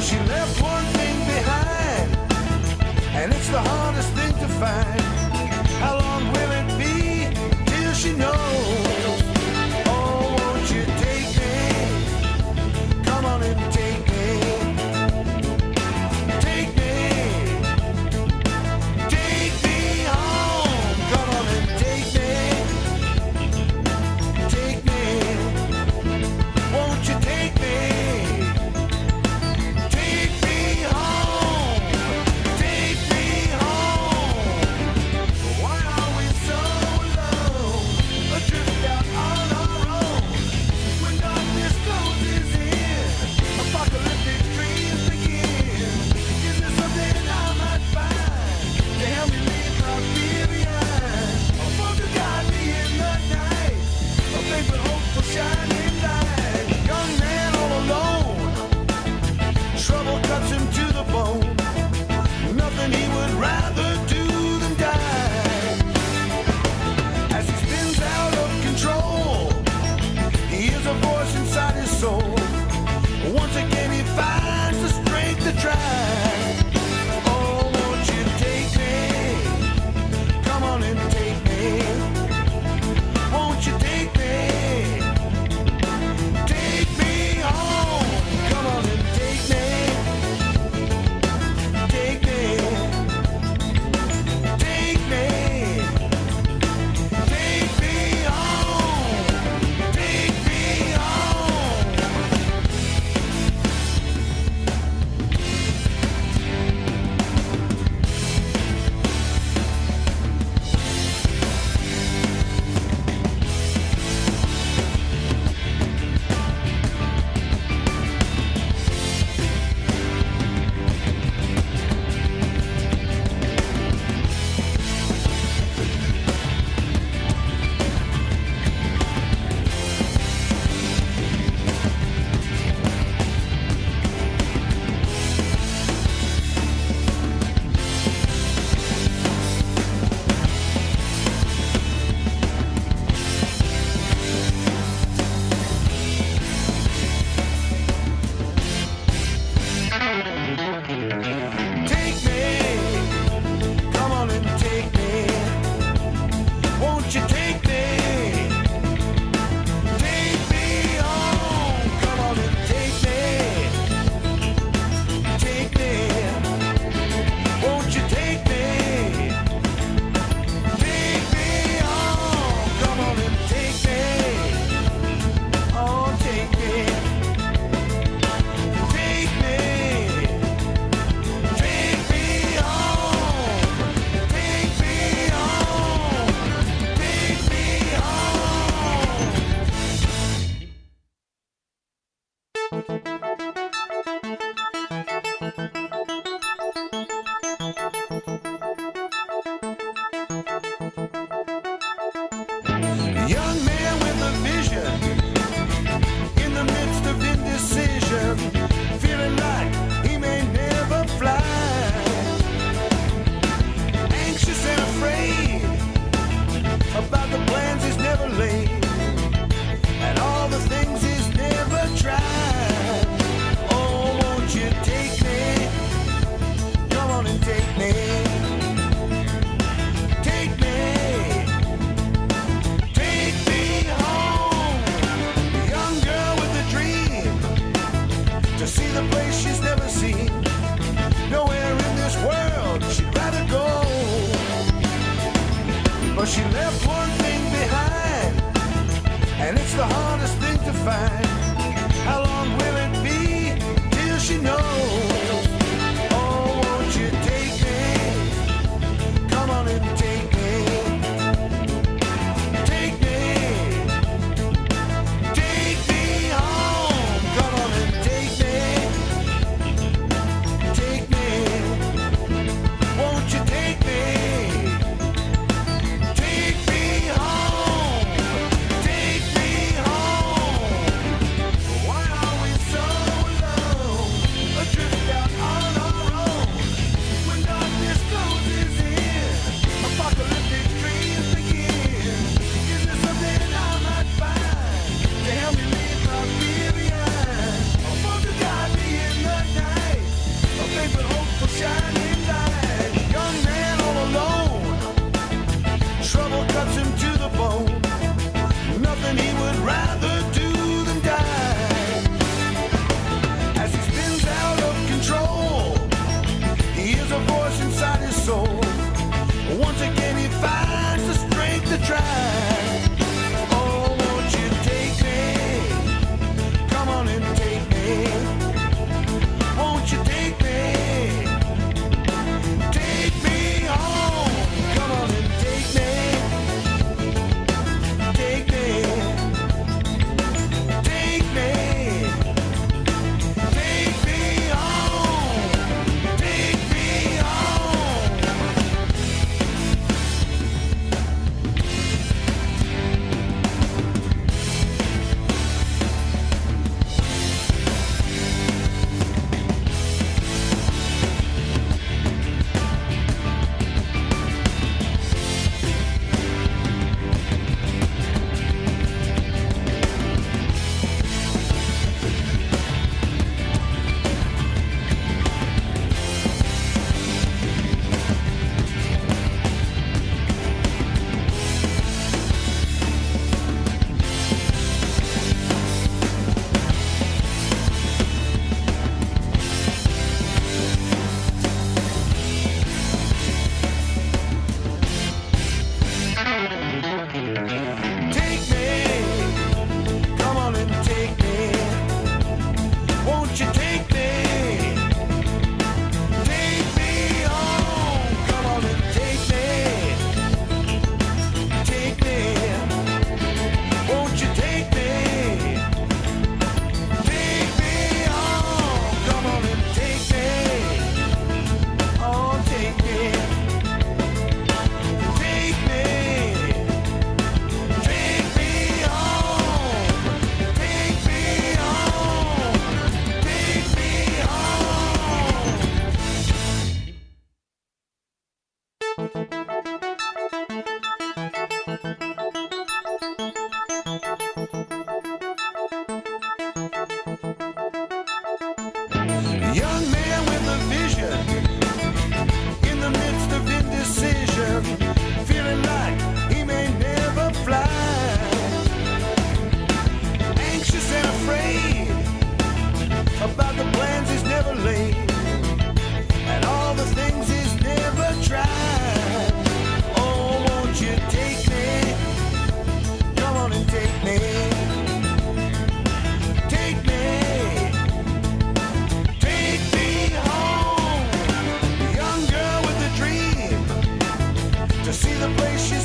she left one thing behind, and it's the hardest thing to find. How long will it be till she knows? Oh, won't you take me? Come on and take me. Take me. Take me home. Come on and take me. Take me. Won't you take me? Take me home. Take me home. Why are we so alone? Adrift out on our own. When darkness closes in, apocalyptic dreams begin. Is there something I might find to help me leave my fear behind? A phone to guide me in the night. A faithful, hopeful, shining light. Young man all alone. Trouble cuts him to the bone. Nothing he would rather do than die. As he spins out of control, he hears a voice inside his soul. Once again he finds the strength to try. Oh, won't you take me? Come on and take me. Won't you take me? Take me home. Come on and take me. Take me. Take me. Take me home. Take me home. Take me, come on and take me. Won't you take me? Take me home, come on and take me. Take me, won't you take me? Take me home, come on and take me. Oh, take me. Take me. Take me home. Take me home. Take me home. Young man with a vision, in the midst of indecision, feeling like he may never fly. Anxious and afraid about the plans he's never laid, and all the things he's never tried. Oh, won't you take me? Come on and take me. Take me. Take me home. A young girl with a dream to see the place she's never seen. Nowhere in this world she'd rather go. But she left one thing behind, and it's the hardest thing to find. How long will it be till she knows? Oh, won't you take me? Come on and take me. Take me. Take me home. Come on and take me. Take me. Won't you take me? Take me home. Take me home. Why are we so alone? Adrift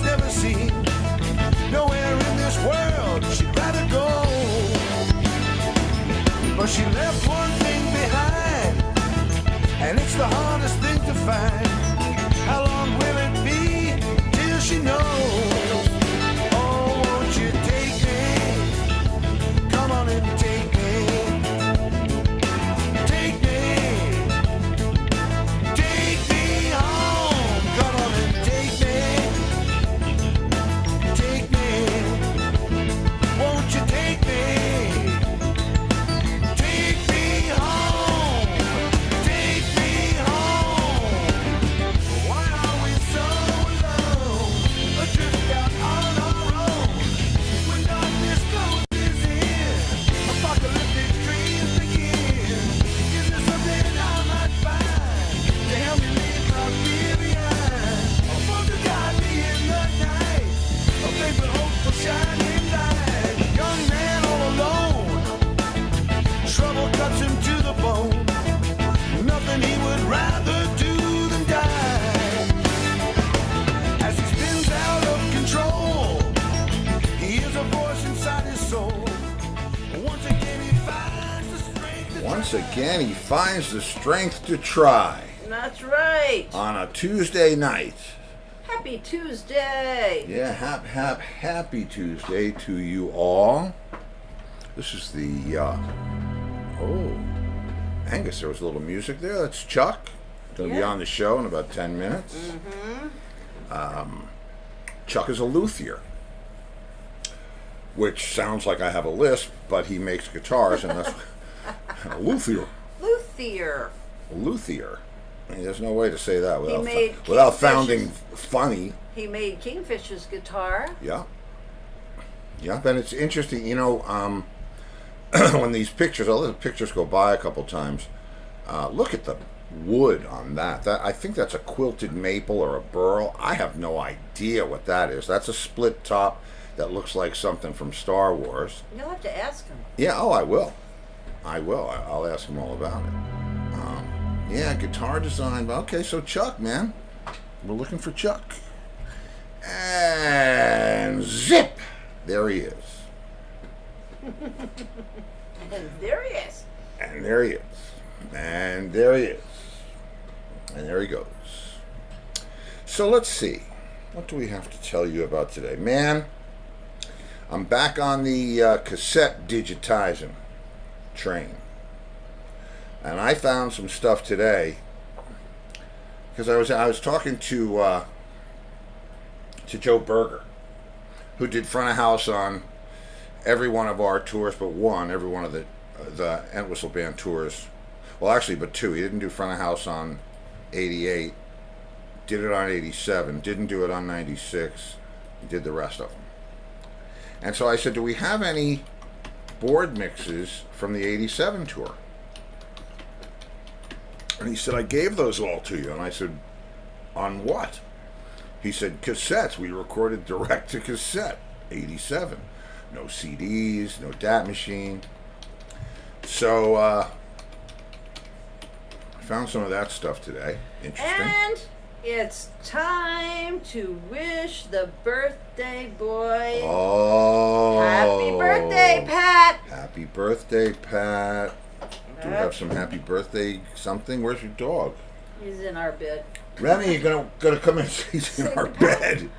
never seen. Nowhere in this world she'd rather go. But she left one thing behind, and it's the hardest thing to find. How long will it be till she knows? Oh, won't you take me? Come on and take me. Take me. Take me home. Come on and take me. Take me. Won't you take me? Take me home. Take me home. Why are we so alone? Adrift out on our own. When darkness closes in, apocalyptic dreams begin. Is there something I might find to help me leave my fear behind? A phone to guide me in the night, a faith and hope for shining light. Young man all alone, trouble cuts him to the bone. Nothing he would rather do than die. As he spins out of control, he hears a voice inside his soul. Once again he finds the strength to Once again, he finds the strength to try That's right. on a Tuesday night. Happy Tuesday. Yeah, happy Tuesday to you all. This is the, Angus, there was a little music there. That's Chuck. Going to be Yeah. on the show in about 10 minutes. Chuck is a luthier, which sounds like I have a lisp, but he makes guitars, and that's a luthier. Luthier. Luthier. I mean, there's no way to say that without, made without Kingfishers. sounding funny. He made Kingfish's guitar. Yeah. Yeah, and it's interesting, you know, when these pictures, I'll let the pictures go by a couple times. Look at the wood on that. I think that's a quilted maple or a burl. I have no idea what that is. That's a split top that looks like something from Star Wars. You'll have to ask him. Yeah, oh, I will. I'll ask him all about it. Yeah, guitar design. Okay, so Chuck, man. We're looking for Chuck. And zip! There he is. And there he is. And there he is. And there he is. And there he goes. So let's see. What do we have to tell you about today? Man, I'm back on the cassette digitizing train. And I found some stuff today because I was talking to Joe Berger, who did front of house on every one of our tours but one, every one of the Entwistle Band tours. Well, actually, but two. He didn't do front of house on 88, did it on 87, didn't do it on 96, he did the rest of them. And so I said, do we have any board mixes from the 87 tour? And he said, I gave those all to you. And I said, on what? He said, cassettes. We recorded direct to cassette, 87. No CDs, no DAT machine. So, I found some of that stuff today. Interesting. And it's time to wish the birthday boy Oh. happy birthday, Pat. Happy birthday, Pat. Do we have some happy birthday something? Where's your dog? He's in our bed. Remy, you're gonna come in. He's in our bed.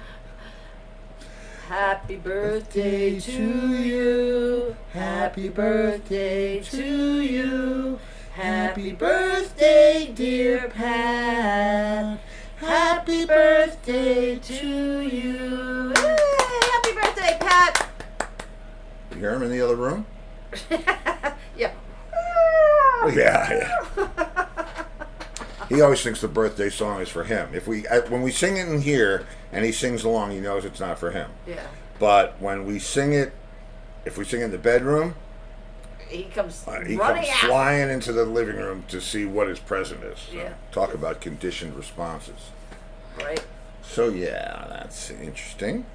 Happy birthday to you. Happy birthday to you. Happy birthday, dear Pat. Happy birthday to you. Hey, happy birthday, Pat. You hear him in the other room? Yeah. Yeah. He always thinks the birthday song is for him. When we sing it in here and he sings along, he knows it's not for him. Yeah. But when we sing it, if we sing in the bedroom, He comes he running comes out. flying into the living room to see what his present is. So Yeah. talk about conditioned responses. Right. So yeah, that's interesting.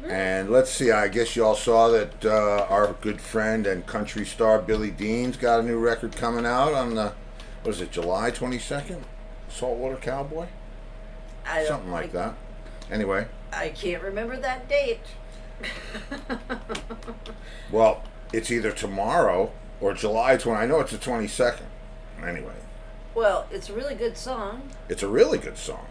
And let's see, I guess you all saw that our good friend and country star Billy Dean's got a new record coming out on the, what is it, July 22nd? Saltwater Cowboy? I don't Something like that. Anyway, I can't remember that date. Well, it's either tomorrow or July 20. I know it's the 22nd. Anyway, Well, it's a really good song. it's a really good song.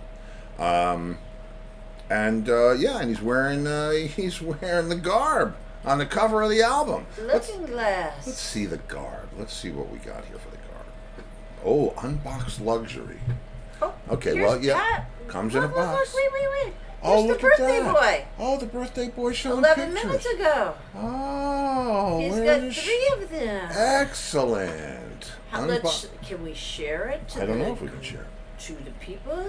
And he's wearing the garb on the cover of the album. Looking Glass. Let's see the garb. Let's see what we got here for the garb. Oh, unboxed luxury. Oh, Okay, here's well, yeah, Pat. comes in a Look, box. Look, wait. Oh, Here's look the at birthday that. boy. Oh, the birthday boy showing 11 pictures. minutes ago. Oh, He's where got is- 3 of them. Excellent. Can we share it? To I don't the, know if we can share. To the people?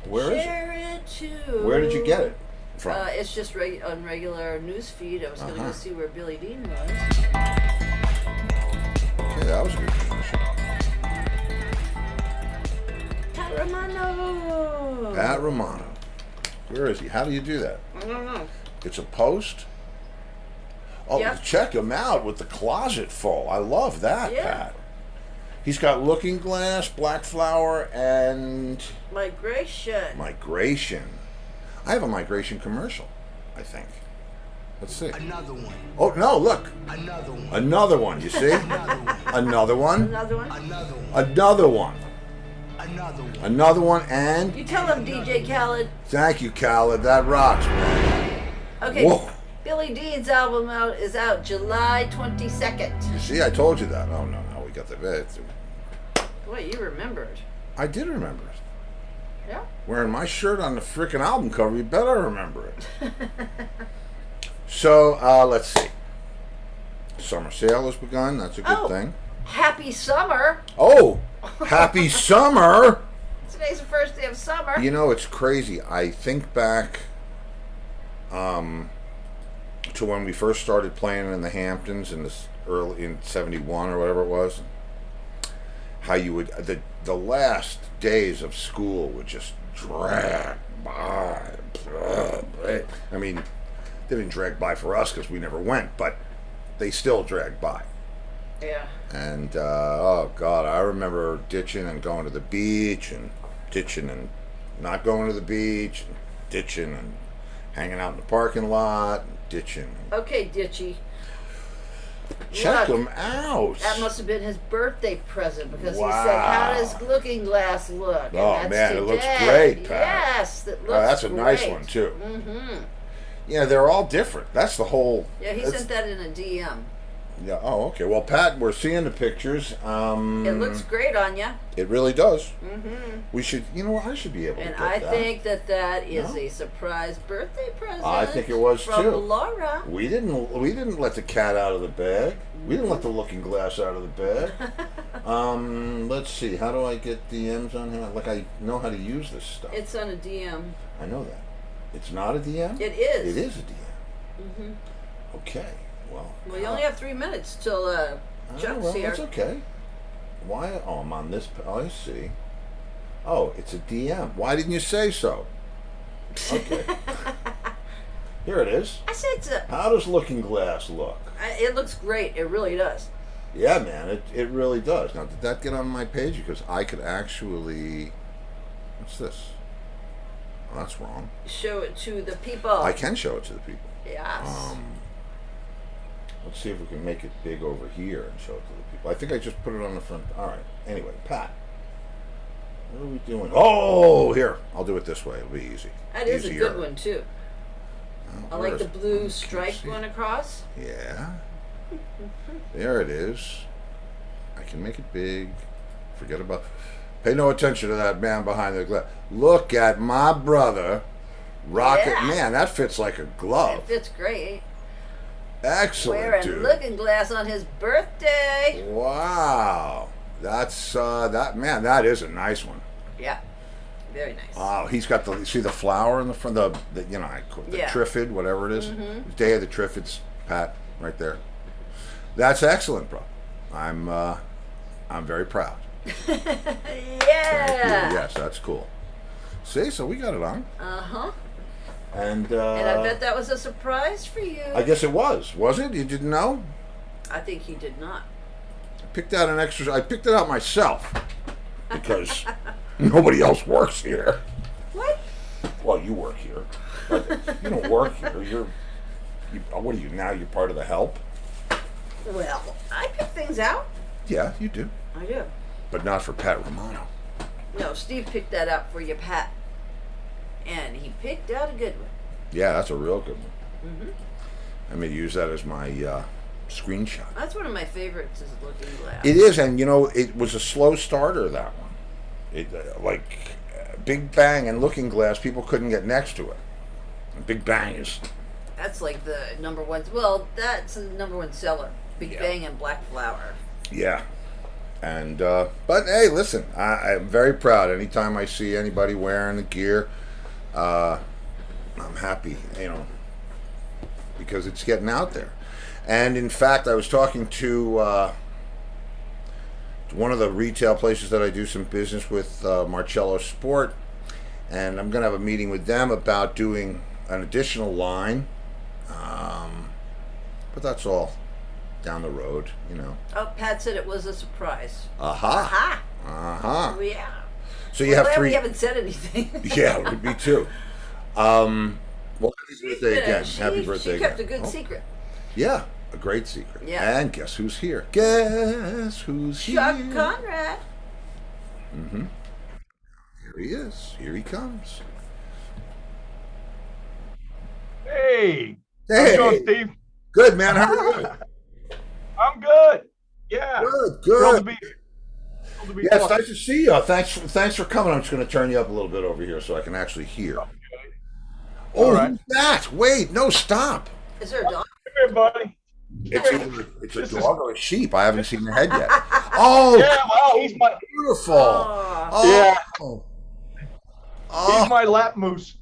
Where is share it to. Where did you get it from? It's just on regular news feed. I was going to go see where Billy Dean was. Okay, that was a good commercial. Pat Romano. Pat Romano. Where is he? How do you do that? I don't know. It's a post? Oh, Yep. check him out with the closet full. I love that, Yeah. Pat. He's got Looking Glass, Black Flower, and Migration. Migration. I have a Migration commercial, I think. Let's see. Another one. Oh, no, look. Another one. Another one, you see? Another one. Another one. Another one? Another one. Another one. Another one. Another one, and You tell him, DJ Khaled. thank you, Khaled. That rocks, man. Okay. Whoa. Billy Dean's album is out July 22nd. You see, I told you that. Oh, no, we got the vid. Boy, you remembered. I did remember it. Yeah. Wearing my shirt on the frickin' album cover, you better remember it. So, let's see. Summer sale has begun. That's a good thing. Happy summer. Oh, happy summer! Today's the first day of summer. You know, it's crazy. I think back to when we first started playing in the Hamptons in in '71 or whatever it was. How you would the last days of school would just drag by. I mean, they didn't drag by for us because we never went, but they still dragged by. Yeah. And oh God, I remember ditching and going to the beach, and ditching and not going to the beach, and ditching and hanging out in the parking lot, and ditching. Okay, Ditchy. Check Look, him out. That must have been his birthday present because he Wow. said, "How does Looking Glass look?" And Oh, that's man, it looks today. great, Pat. Yes, it looks Oh, that's a great. nice one too. Mm-hmm. Yeah, they're all different. That's the whole. Yeah, he that's- sent that in a DM. Yeah. Oh, okay. Well, Pat, we're seeing the pictures. It looks great on you. It really does. Mm-hmm. We should. You know what? I should be able And to get I that. think that is No? a surprise birthday present. I think it was, from too. Laura. We didn't let the cat out of the bag. We didn't let the Looking Glass out of the bag. Let's see. How do I get DMs on here? Like, I know how to use this stuff. It's on a DM. I know that. It's not a DM? It is. It is a DM. Mm-hmm. Okay. Well. Well, you only have 3 minutes till Chuck's well, here. that's okay. Why? Oh, I'm on this. Oh, I see. Oh, it's a DM. Why didn't you say so? Okay. Here it is. I said so. How does Looking Glass look? It looks great. It really does. Yeah, man, it really does. Now, did that get on my page? Because I could actually... What's this? Oh, that's wrong. Show it to the people. I can show it to the people. Yes. Let's see if we can make it big over here and show it to the people. I think I just put it on the front. All right. Anyway, Pat, what are we doing? Oh, here. I'll do it this way. It'll be easy. That is a Easier. good one, too. Oh, I where like the is it? blue Can't stripe see. going across. Yeah. There it is. I can make it big. Forget about... Pay no attention to that man behind the glass. Look at my brother. Rocket. Yeah. Man, that fits like a glove. It fits great. Excellent, Wearing dude. Looking Glass on his birthday. Wow. That's, that is a nice one. Yeah. Very nice. Oh, he's got the, you see the flower in the front, the you know, the Yeah. Triffid, whatever it is. Day of the Triffids, Pat, right there. That's excellent, bro. I'm very proud. Thank you. Yeah. Yes, that's cool. See, so we got it on. Uh-huh. And And I bet that was a surprise for you. I guess it was it? You didn't know? I think he did not. I picked it out myself because nobody else works here. What? Well, you work here. You don't work here. What are you now? You're part of the help? Well, I pick things out. Yeah, you do. I do. But not for Pat Romano. No, Steve picked that out for you, Pat. And he picked out a good one. Yeah, that's a real good one. Mm-hmm. I'm going to use that as my screenshot. That's one of my favorites, is Looking Glass. It is, and it was a slow starter, that one. Big Bang and Looking Glass, people couldn't get next to it. And Big Bang is... That's like the number one. Well, that's the number one seller. Big Bang and Black Flower. Yeah. And, but hey, listen, I'm very proud. Anytime I see anybody wearing the gear, I'm happy, because it's getting out there. And in fact, I was talking to one of the retail places that I do some business with, Marcello Sport, and I'm going to have a meeting with them about doing an additional line, but that's all down the road, Oh, Pat said it was a surprise. Aha. Aha. Yeah. So you have glad 3. We haven't said anything. Yeah, me too. Well, happy birthday again. Happy birthday She kept a again. good secret. Yeah, a great secret. Yeah. And guess who's here? Guess who's Chuck here? Conrad. Mm-hmm. Here he is. Here he comes. Hey. Hey. How's it going, Steve? Good, man. How are you? I'm good. Yeah. Good, Thrilled good. to be Yeah, it's talking. nice to see you. Thanks for coming. I'm just going to turn you up a little bit over here so I can actually hear. Okay. Oh, All right. who's that? Wait, no, stop. Is there a dog? Come here, buddy. It's a dog or a sheep. I haven't seen the head yet. Oh, Yeah, well, he's beautiful. Oh. Oh. Yeah. Oh. my lap moose.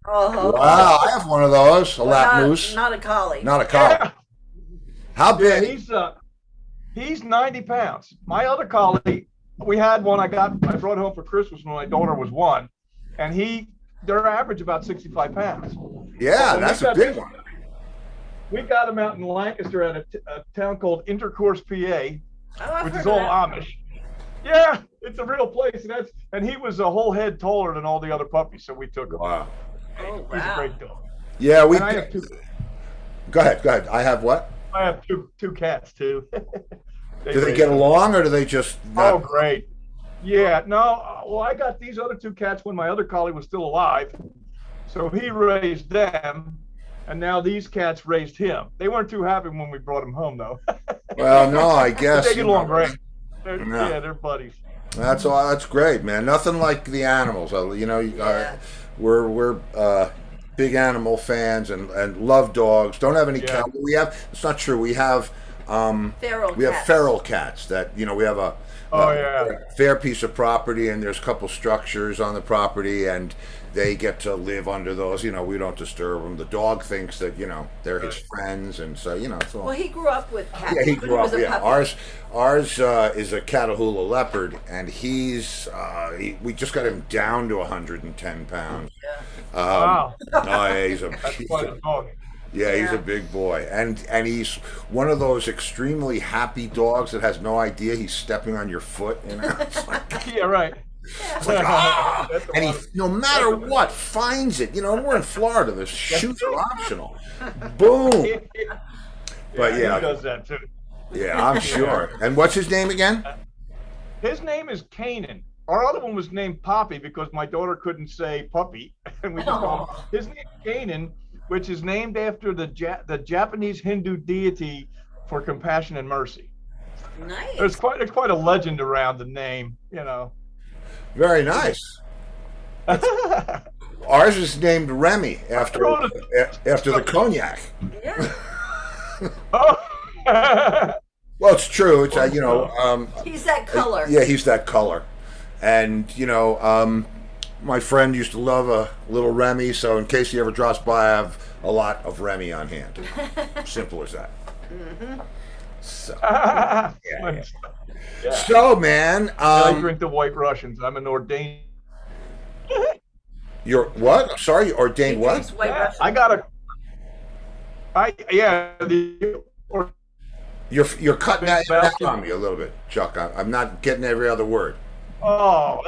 Oh. Wow, I have one of those. A lap not, moose. Not a collie. Not a collie. Yeah. How Yeah, big? he's 90 pounds. My other collie, we had one I brought home for Christmas when my daughter was 1, and they're average about 65 pounds. Yeah, So that's we a got big this- one. We got him out in Lancaster at a town called Intercourse, PA, Oh, I've which heard is of all that. Amish. Yeah, it's a real place, and he was a whole head taller than all the other puppies, so we took him. Wow. Oh, He's a wow. great dog. Yeah, we. And I have two. Go ahead. I have what? I have two cats too. Do they get along, or do they just? Not... Oh, great. Yeah, no. Well, I got these other 2 cats when my other collie was still alive, so he raised them, and now these cats raised him. They weren't too happy when we brought him home, though. Well, no, I guess. They get along great. Yeah. Yeah, they're buddies. That's all. That's great, man. Nothing like the animals. Yeah. We're big animal fans and love dogs. Don't have any Yeah. cats. We have. It's not true. We have. Feral We have cats. feral cats that we have a fair piece of property, and there's a couple structures on the property, and they get to live under those. We don't disturb them. The dog thinks that they're his friends, and so it's all. Well, he grew up with cats. Yeah, he when grew was up. a Yeah, puppy. ours is a Catahoula leopard, and we just got him down to 110 pounds. Wow. Oh, yeah, he's a That's quite a dog. yeah, he's Yeah. a big boy, and he's one of those extremely happy dogs that has no idea he's stepping on your foot. It's like, Yeah, right. it's like, ah! That's a And he, lot of- no matter what, finds it. We're in Florida. The shoots are optional. Boom. But He yeah, does that too. yeah, I'm sure. And what's his name again? His name is Kanan. Our other one was named Poppy because my daughter couldn't say puppy, and we just called him. His name is Kanan, which is named after the Japanese Hindu deity for compassion and mercy. Nice. There's quite a legend around the name, Very nice. Ours is named Remy after the cognac. Yeah. Oh. Well, it's true. It's He's that color. yeah, he's that color, and my friend used to love a little Remy. So in case he ever drops by, I have a lot of Remy on hand. Simple as that. So, Yeah. so man, I drink the White Russians. I'm an ordained. you're what? I'm sorry, you ordained He what? drinks White Russian. I got the. You're cutting that on me a little bit, Chuck. I'm not getting every other word. Oh,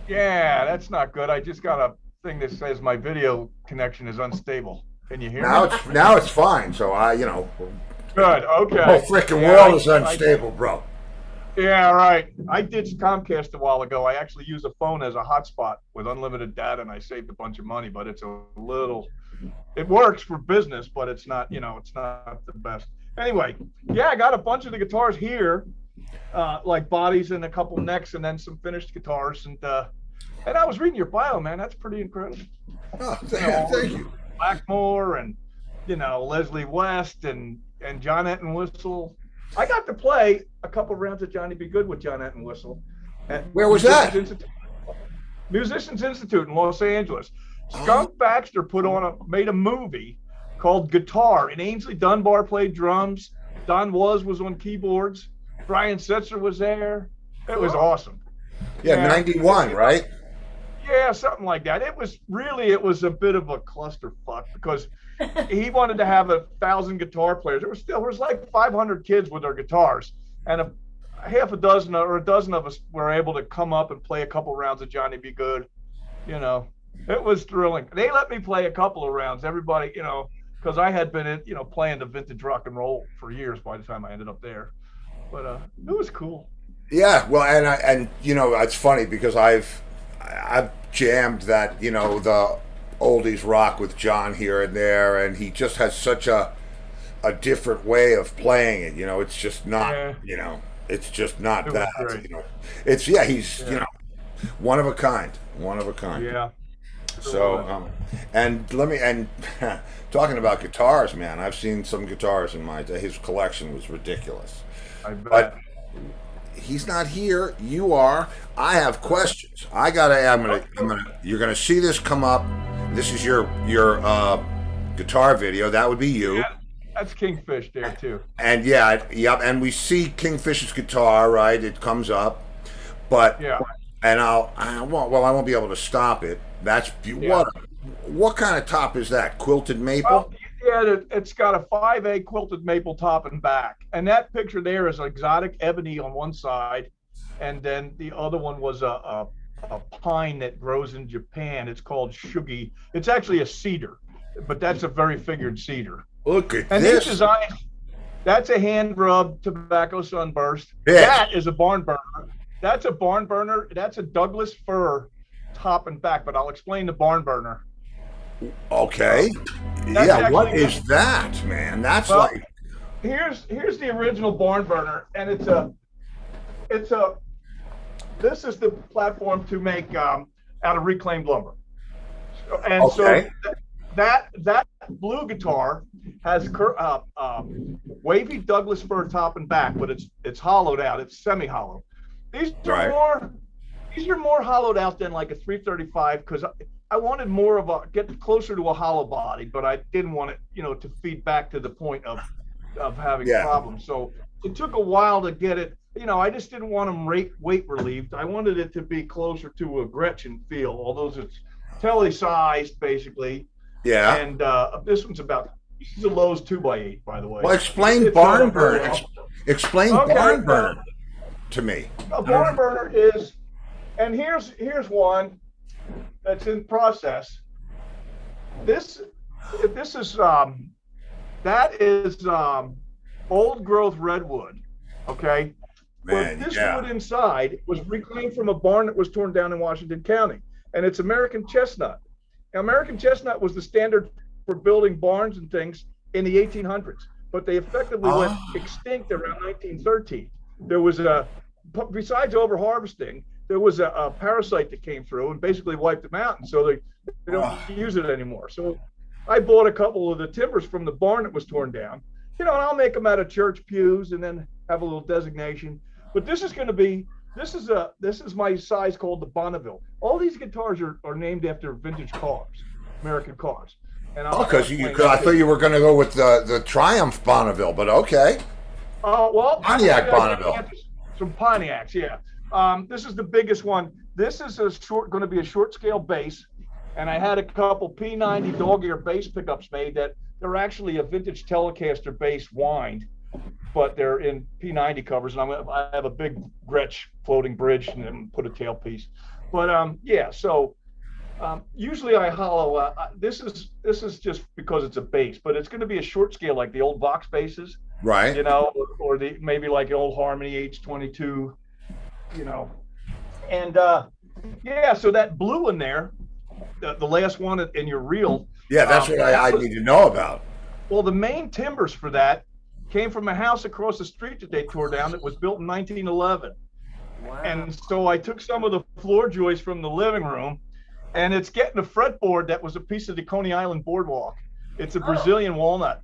that's not good. I just got a thing that says my video connection is unstable. Can you hear Now me? it's fine. So Good. Okay. the whole freaking Yeah, world is unstable, bro. Yeah, right. I ditched Comcast a while ago. I actually use a phone as a hotspot with unlimited data, and I saved a bunch of money. But it's a little, it works for business, but it's not, it's not the best. Anyway, yeah, I got a bunch of the guitars here, like bodies and a couple necks, and then some finished guitars. And I was reading your bio, man. That's pretty incredible. Oh, thank you. Blackmore and Leslie West and John Entwistle. I got to play a couple rounds of Johnny Be Good with John Entwistle. Where was that? Musicians Institute in Los Angeles. Skunk Baxter made a movie called Guitar, and Ainsley Dunbar played drums. Don Was on keyboards. Brian Setzer was there. It was awesome. Yeah, 91, right? Yeah, something like that. It was a bit of a clusterfuck because he wanted to have 1,000 guitar players. There was like 500 kids with their guitars, and half a dozen or a dozen of us were able to come up and play a couple rounds of Johnny Be Good. It was thrilling. They let me play a couple of rounds. Everybody, because I had been playing the vintage rock and roll for years by the time I ended up there. But it was cool. Yeah, well, and it's funny because I've jammed that the oldies rock with John here and there, and he just has such a different way of playing it. It's just not it's just not that. Great. He's one of a kind. Yeah. So and talking about guitars, man, I've seen some guitars in his collection was ridiculous. I bet. But he's not here. You are. I have questions. You're gonna see this come up. This is your guitar video. That would be you. Yeah, that's Kingfish there too. And and we see Kingfish's guitar, right? It comes up, but yeah. And I won't be able to stop it. That's what kind of top is that? Quilted maple? Well, yeah, it's got a 5A quilted maple top and back, and that picture there is exotic ebony on one side, and then the other one was a pine that grows in Japan. It's called shugi. It's actually a cedar, but that's a very figured cedar. Look at and this. These designs, that's a hand rubbed tobacco sunburst. Yes. That is a barn burner. That's a barn burner. That's a Douglas fir top and back, but I'll explain the barn burner. Okay. Yeah, what is that, man? That's like here's the original barn burner, and this is the platform to make out of reclaimed lumber. And so that blue guitar has wavy Douglas fir top and back, but it's hollowed out. It's semi-hollow. These are more hollowed out than like a 335 because I wanted more of get closer to a hollow body, but I didn't want it, to feed back to the point of having problems. So it took a while to get it. I just didn't want them weight relieved. I wanted it to be closer to a Gretchen feel, although it's tele-sized basically. Yeah. And this is a Lowe's 2x8, by the way. Well, explain barn burner. Explain barn burner to me. A barn burner is, and here's one that's in process. This is that is old growth redwood. Okay. Man, but this wood inside was reclaimed from a barn that was torn down in Washington County, and it's American chestnut. Now, American chestnut was the standard for building barns and things in the 1800s, but they effectively went extinct around 1913. There was besides over-harvesting, there was a parasite that came through and basically wiped them out, and so they don't use it anymore. So I bought a couple of the timbers from the barn that was torn down, and I'll make them out of church pews and then have a little designation. But this is my size called the Bonneville. All these guitars are named after vintage cars, American cars. And because I thought you were going to go with the Triumph Bonneville, but okay. Well, Pontiac Bonneville. Some Pontiacs, yeah. This is the biggest one. This is going to be a short scale bass, and I had a couple P90 dog ear bass pickups made that they're actually a vintage Telecaster bass wind, but they're in P90 covers, and I have a big Gretsch floating bridge and then put a tailpiece. But so Usually I hollow out. This is just because it's a bass, but it's going to be a short scale like the old Vox basses, Right. or the maybe like the old Harmony H22, you know. And yeah, so that blue in there, the last one in your reel. Yeah, that's what I need to know about. Well, the main timbers for that came from a house across the street that they tore down that was built in 1911. Wow. And so I took some of the floor joists from the living room, and it's getting a fretboard that was a piece of the Coney Island boardwalk. It's a Brazilian walnut.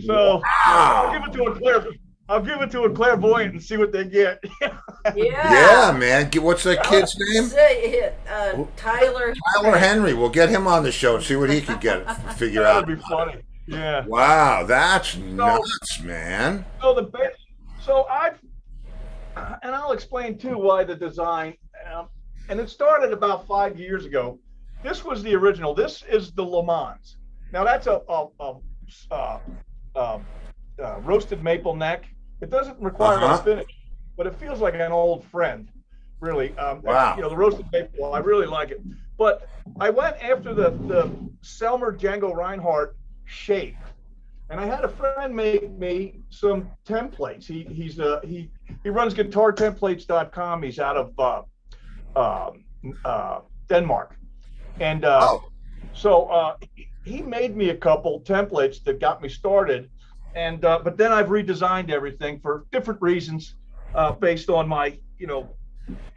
So I'll give it to a clairvoyant and see what they get. Yeah, man. What's that kid's name? Tyler. Tyler Henry. We'll get him on the show and see what he could figure out. That'd be funny. Yeah. Wow, that's nuts, man. So I'll explain too why the design, and it started about 5 years ago. This was the original. This is the Le Mans. Now that's a roasted maple neck. It doesn't require a finish, but it feels like an old friend, really. Wow. The roasted maple, I really like it. But I went after the Selmer Django Reinhardt shape, and I had a friend make me some templates. He runs guitartemplates.com. He's out of Denmark, and so he made me a couple templates that got me started. And but then I've redesigned everything for different reasons, based on my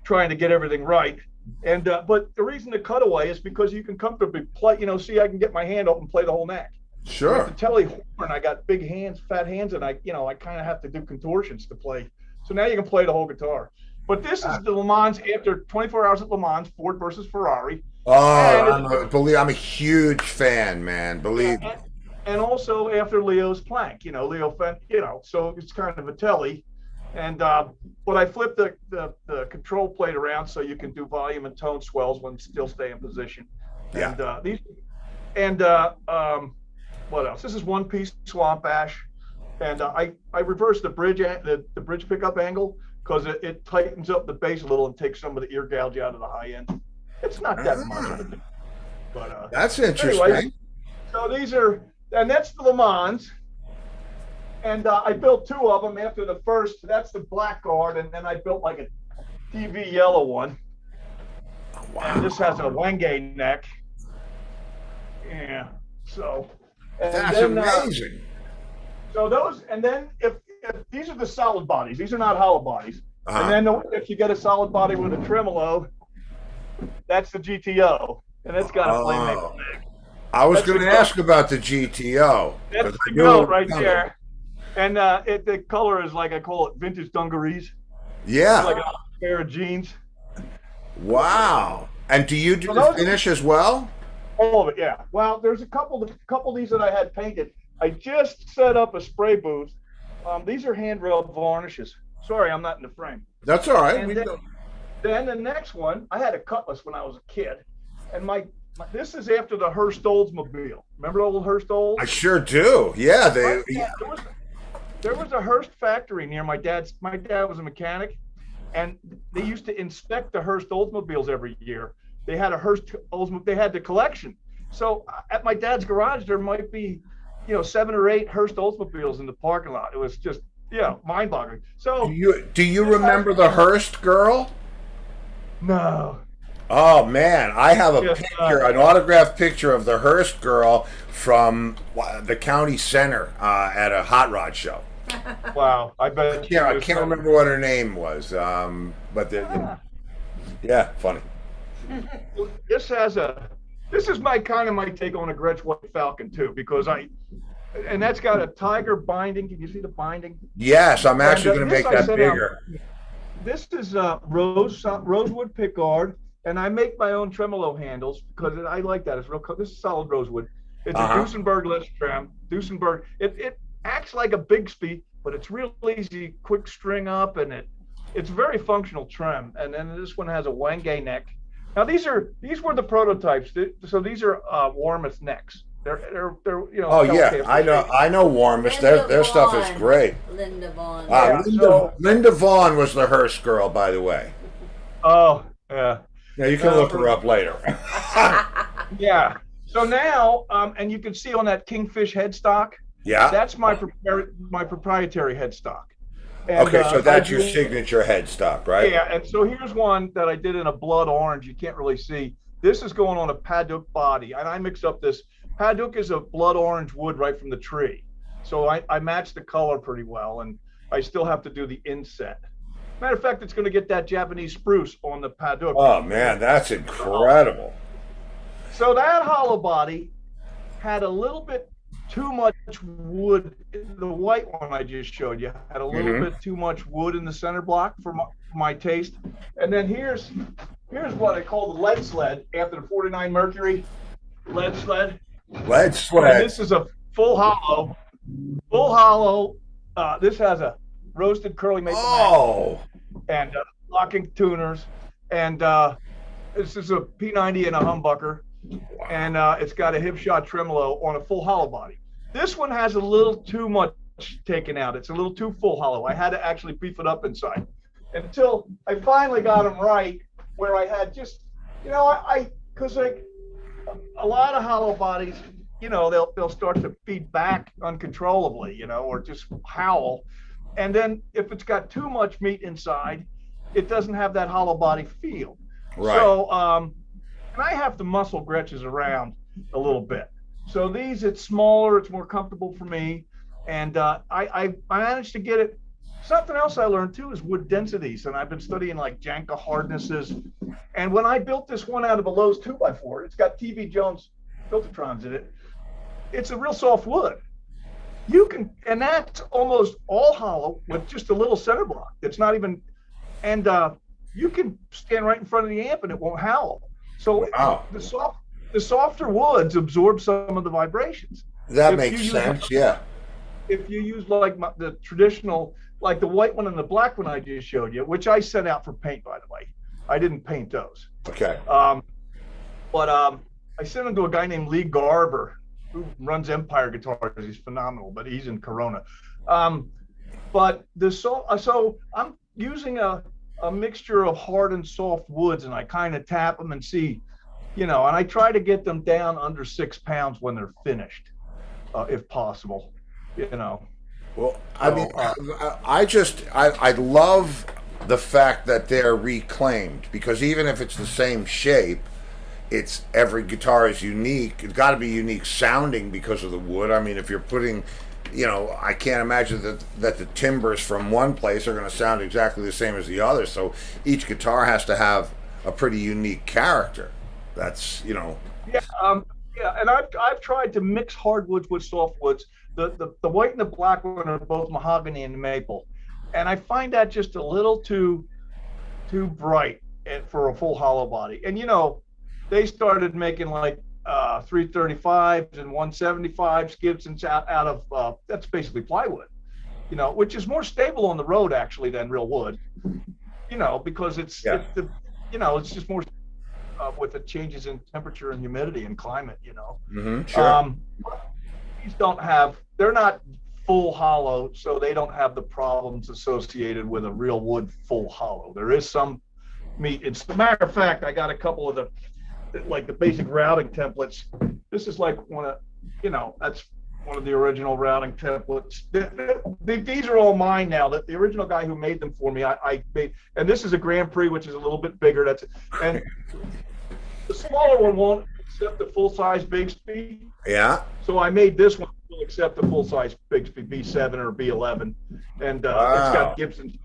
trying to get everything right. And but the reason to cutaway is because you can comfortably play. See, I can get my hand up and play the whole neck. Sure. With the telly horn, I got big hands, fat hands, and I kind of have to do contortions to play. So now you can play the whole guitar. But this is the Le Mans after 24 Hours at Le Mans, Ford versus Ferrari. Oh, I'm a huge fan, man. Believe me. And also after Leo's Plank, Leo Fent, so it's kind of a telly. And but I flipped the control plate around so you can do volume and tone swells when still stay in position. Yeah. And what else? This is one piece Swamp Ash, and I reversed the bridge pickup angle because it tightens up the bass a little and takes some of the ear gouge out of the high end. It's not that much of a thing, but that's interesting. Anyway, so these are. And that's the Le Mans. And I built two of them after the first. That's the Blackguard, and then I built like a TV yellow one. Wow. And this has a Wenge neck. Yeah. So. That's amazing. So those, and then if these are the solid bodies, these are not hollow bodies. And then if you get a solid body with a tremolo, that's the GTO, and it's got a playmaker neck. I was going to ask about the GTO. That's the goat right there. And the color is like, I call it vintage dungarees. Yeah. It's like a pair of jeans. Wow. And do you do the finish as well? All of it, yeah. Well, there's a couple of these that I had painted. I just set up a spray booth. These are hand-railed varnishes. Sorry, I'm not in the frame. That's all right. And then the next one, I had a Cutlass when I was a kid. And this is after the Hearst Oldsmobile. Remember the old Hearst Olds? I sure do. Yeah, there was a Hearst factory near my dad's. My dad was a mechanic, and they used to inspect the Hearst Oldsmobiles every year. They had a Hearst Oldsmobile. They had the collection. So at my dad's garage, there might be, 7 or 8 Hearst Oldsmobiles in the parking lot. It was just, mind-boggling. So do you remember the Hearst girl? No. Oh man, I have a picture, an autographed picture of the Hearst girl from the county center at a hot rod show. Wow, I bet. I can't remember what her name was, but yeah, funny. This is my take on a Gretsch White Falcon too, because and that's got a tiger binding. Can you see the binding? Yes, I'm actually going to make that bigger. This is rosewood pickguard. And I make my own tremolo handles because I like that. It's real. This is solid rosewood. It's a Duesenberg list trem. Duesenberg. It acts like a big speed, but it's real easy, quick string up, and it's very functional trem. And then this one has a Wenge neck. Now these were the prototypes. So these are Warmouth necks. They're Oh yeah, I know Warmouth. Their stuff is great. Linda Vaughn. Linda Vaughn was the Hearst girl, by the way. Oh yeah. Now you can look her up later. Yeah. So now, and you can see on that kingfish headstock, Yeah. that's my proprietary headstock. And, Okay, so that's I your do- signature headstock, right? Yeah, and so here's one that I did in a blood orange. You can't really see. This is going on a Paduk body, and I mix up this. Paduk is a blood orange wood right from the tree. So I match the color pretty well, and I still have to do the inset. Matter of fact, it's going to get that Japanese spruce on the Paduk. Oh man, that's incredible. So that hollow body had a little bit too much wood. The white one I just showed you had a little bit too much wood in the center block for my taste. And then here's what I call the lead sled after the 49 Mercury lead sled. Lead And sled. this is a full hollow. Full hollow. This has a roasted curly maple Oh, and locking tuners. And this is a P90 and a humbucker. And it's got a hip shot tremolo on a full hollow body. This one has a little too much taken out. It's a little too full hollow. I had to actually beef it up inside until I finally got them right, where I had just, because like a lot of hollow bodies, they'll start to feed back uncontrollably, or just howl. And then if it's got too much meat inside, it doesn't have that hollow body feel. right. So, and I have to muscle Gretches around a little bit. So these, it's smaller, it's more comfortable for me. And I managed to get it. Something else I learned too is wood densities. And I've been studying like Janka hardnesses. And when I built this one out of a Lowe's 2x4, it's got TV Jones Filtertrons in it. It's a real soft wood. And that's almost all hollow with just a little center block. It's not even, and you can stand right in front of the amp and it won't howl. So Wow. the softer woods absorb some of the vibrations. That If makes you use- sense. Yeah. If you use like the traditional, like the white one and the black one I just showed you, which I sent out for paint, by the way. I didn't paint those. Okay. But I sent them to a guy named Lee Garber, who runs Empire Guitars. He's phenomenal, but he's in Corona. But so I'm using a mixture of hard and soft woods, and I kind of tap them and see, and I try to get them down under 6 pounds when they're finished, if possible, Well, I mean, I love the fact that they're reclaimed, because even if it's the same shape, it's every guitar is unique. It's got to be unique sounding because of the wood. I mean, if you're putting, I can't imagine that the timbers from one place are going to sound exactly the same as the other. So each guitar has to have a pretty unique character. That's, Yeah, and I've tried to mix hardwoods with softwoods. The white and the black one are both mahogany and maple, and I find that just a little too bright for a full hollow body. And they started making like 335s and 175s Gibsons out of that's basically plywood, which is more stable on the road actually than real wood, because it's just more with the changes in temperature and humidity and climate, sure. These they're not full hollow, so they don't have the problems associated with a real wood full hollow. There is some meat. It's a matter of fact, I got a couple of the basic routing templates. This is like that's one of the original routing templates. These are all mine now. The original guy who made them for me, I made, and this is a Grand Prix, which is a little bit bigger. And the smaller one won't accept the full-size Bigsby. Yeah. So I made this one to accept the full-size Bigsby B7 or B11, and it's got Gibson.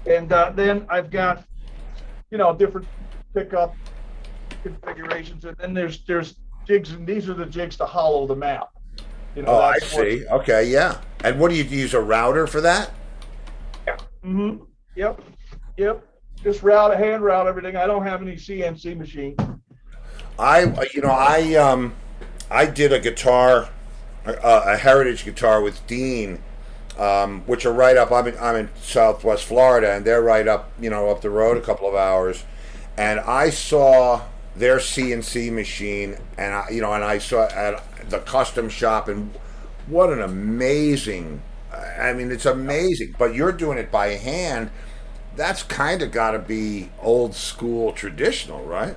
And then I've got, different pickup configurations, and then there's jigs, and these are the jigs to hollow them out. I see. Okay, yeah. And what do you use, a router for that? Yeah. Mm-hmm. Yep. Just hand route everything. I don't have any CNC machine. I did a guitar, a heritage guitar with Dean, which are right up. I'm in Southwest Florida, and they're right up, up the road a couple of hours. And I saw their CNC machine, and I saw at the custom shop, and what an amazing! I mean, it's amazing. But you're doing it by hand. that's kind of got to be old school traditional, right?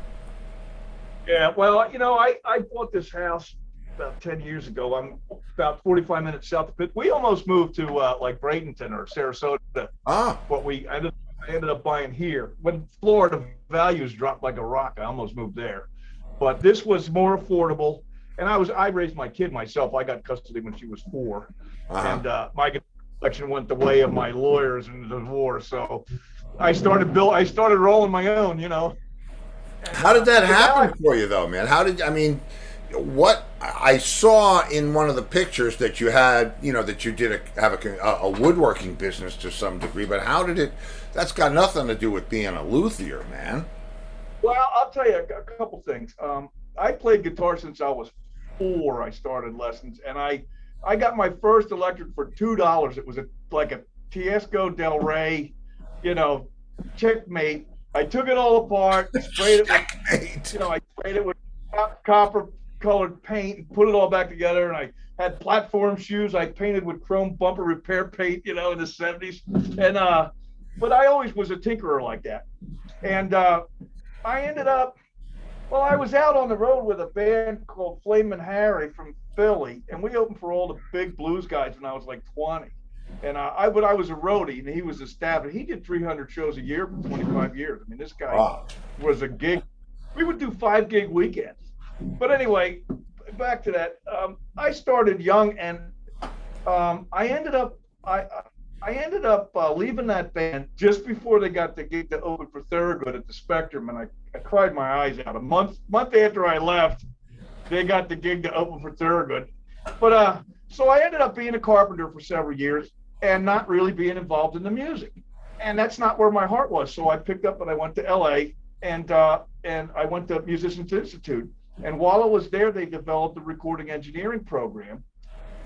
Yeah, well, I bought this house about 10 years ago. I'm about 45 minutes south of Pitt. We almost moved to like Bradenton or Sarasota. Ah, But I ended up buying here. When Florida values dropped like a rock, I almost moved there. But this was more affordable. And I raised my kid myself. I got custody when she was 4. uh-huh. And my collection went the way of my lawyers in the divorce. So I started rolling my own, And, How did that so now happen for you, though, man? I mean, what I saw in one of the pictures that you had, that you did have a woodworking business to some degree, but how did it? That's got nothing to do with being a luthier, man. Well, I'll tell you a couple things. I played guitar since I was 4. I started lessons, and I got my first electric for $2. It was like a Tiesco Del Rey, Checkmate. I took it all apart, sprayed it with, I sprayed it with copper colored paint and put it all back together. And I had platform shoes I painted with chrome bumper repair paint, in the 70s. And but I always was a tinkerer like that. And I ended up, I was out on the road with a band called Flamin' Harry from Philly, and we opened for all the big blues guys when I was like 20. And I was a roadie, and he was a staff, and he did 300 shows a year for 25 years. I mean, this guy was a gig. We would do 5-gig weekends. But anyway, back to that. I started young, and I ended up leaving that band just before they got the gig to open for Thorogood at the Spectrum, and I cried my eyes out. A month after I left, they got the gig to open for Thorogood. But so I ended up being a carpenter for several years and not really being involved in the music. And that's not where my heart was. So I picked up and I went to LA, and I went to Musicians Institute. And while I was there, they developed the recording engineering program.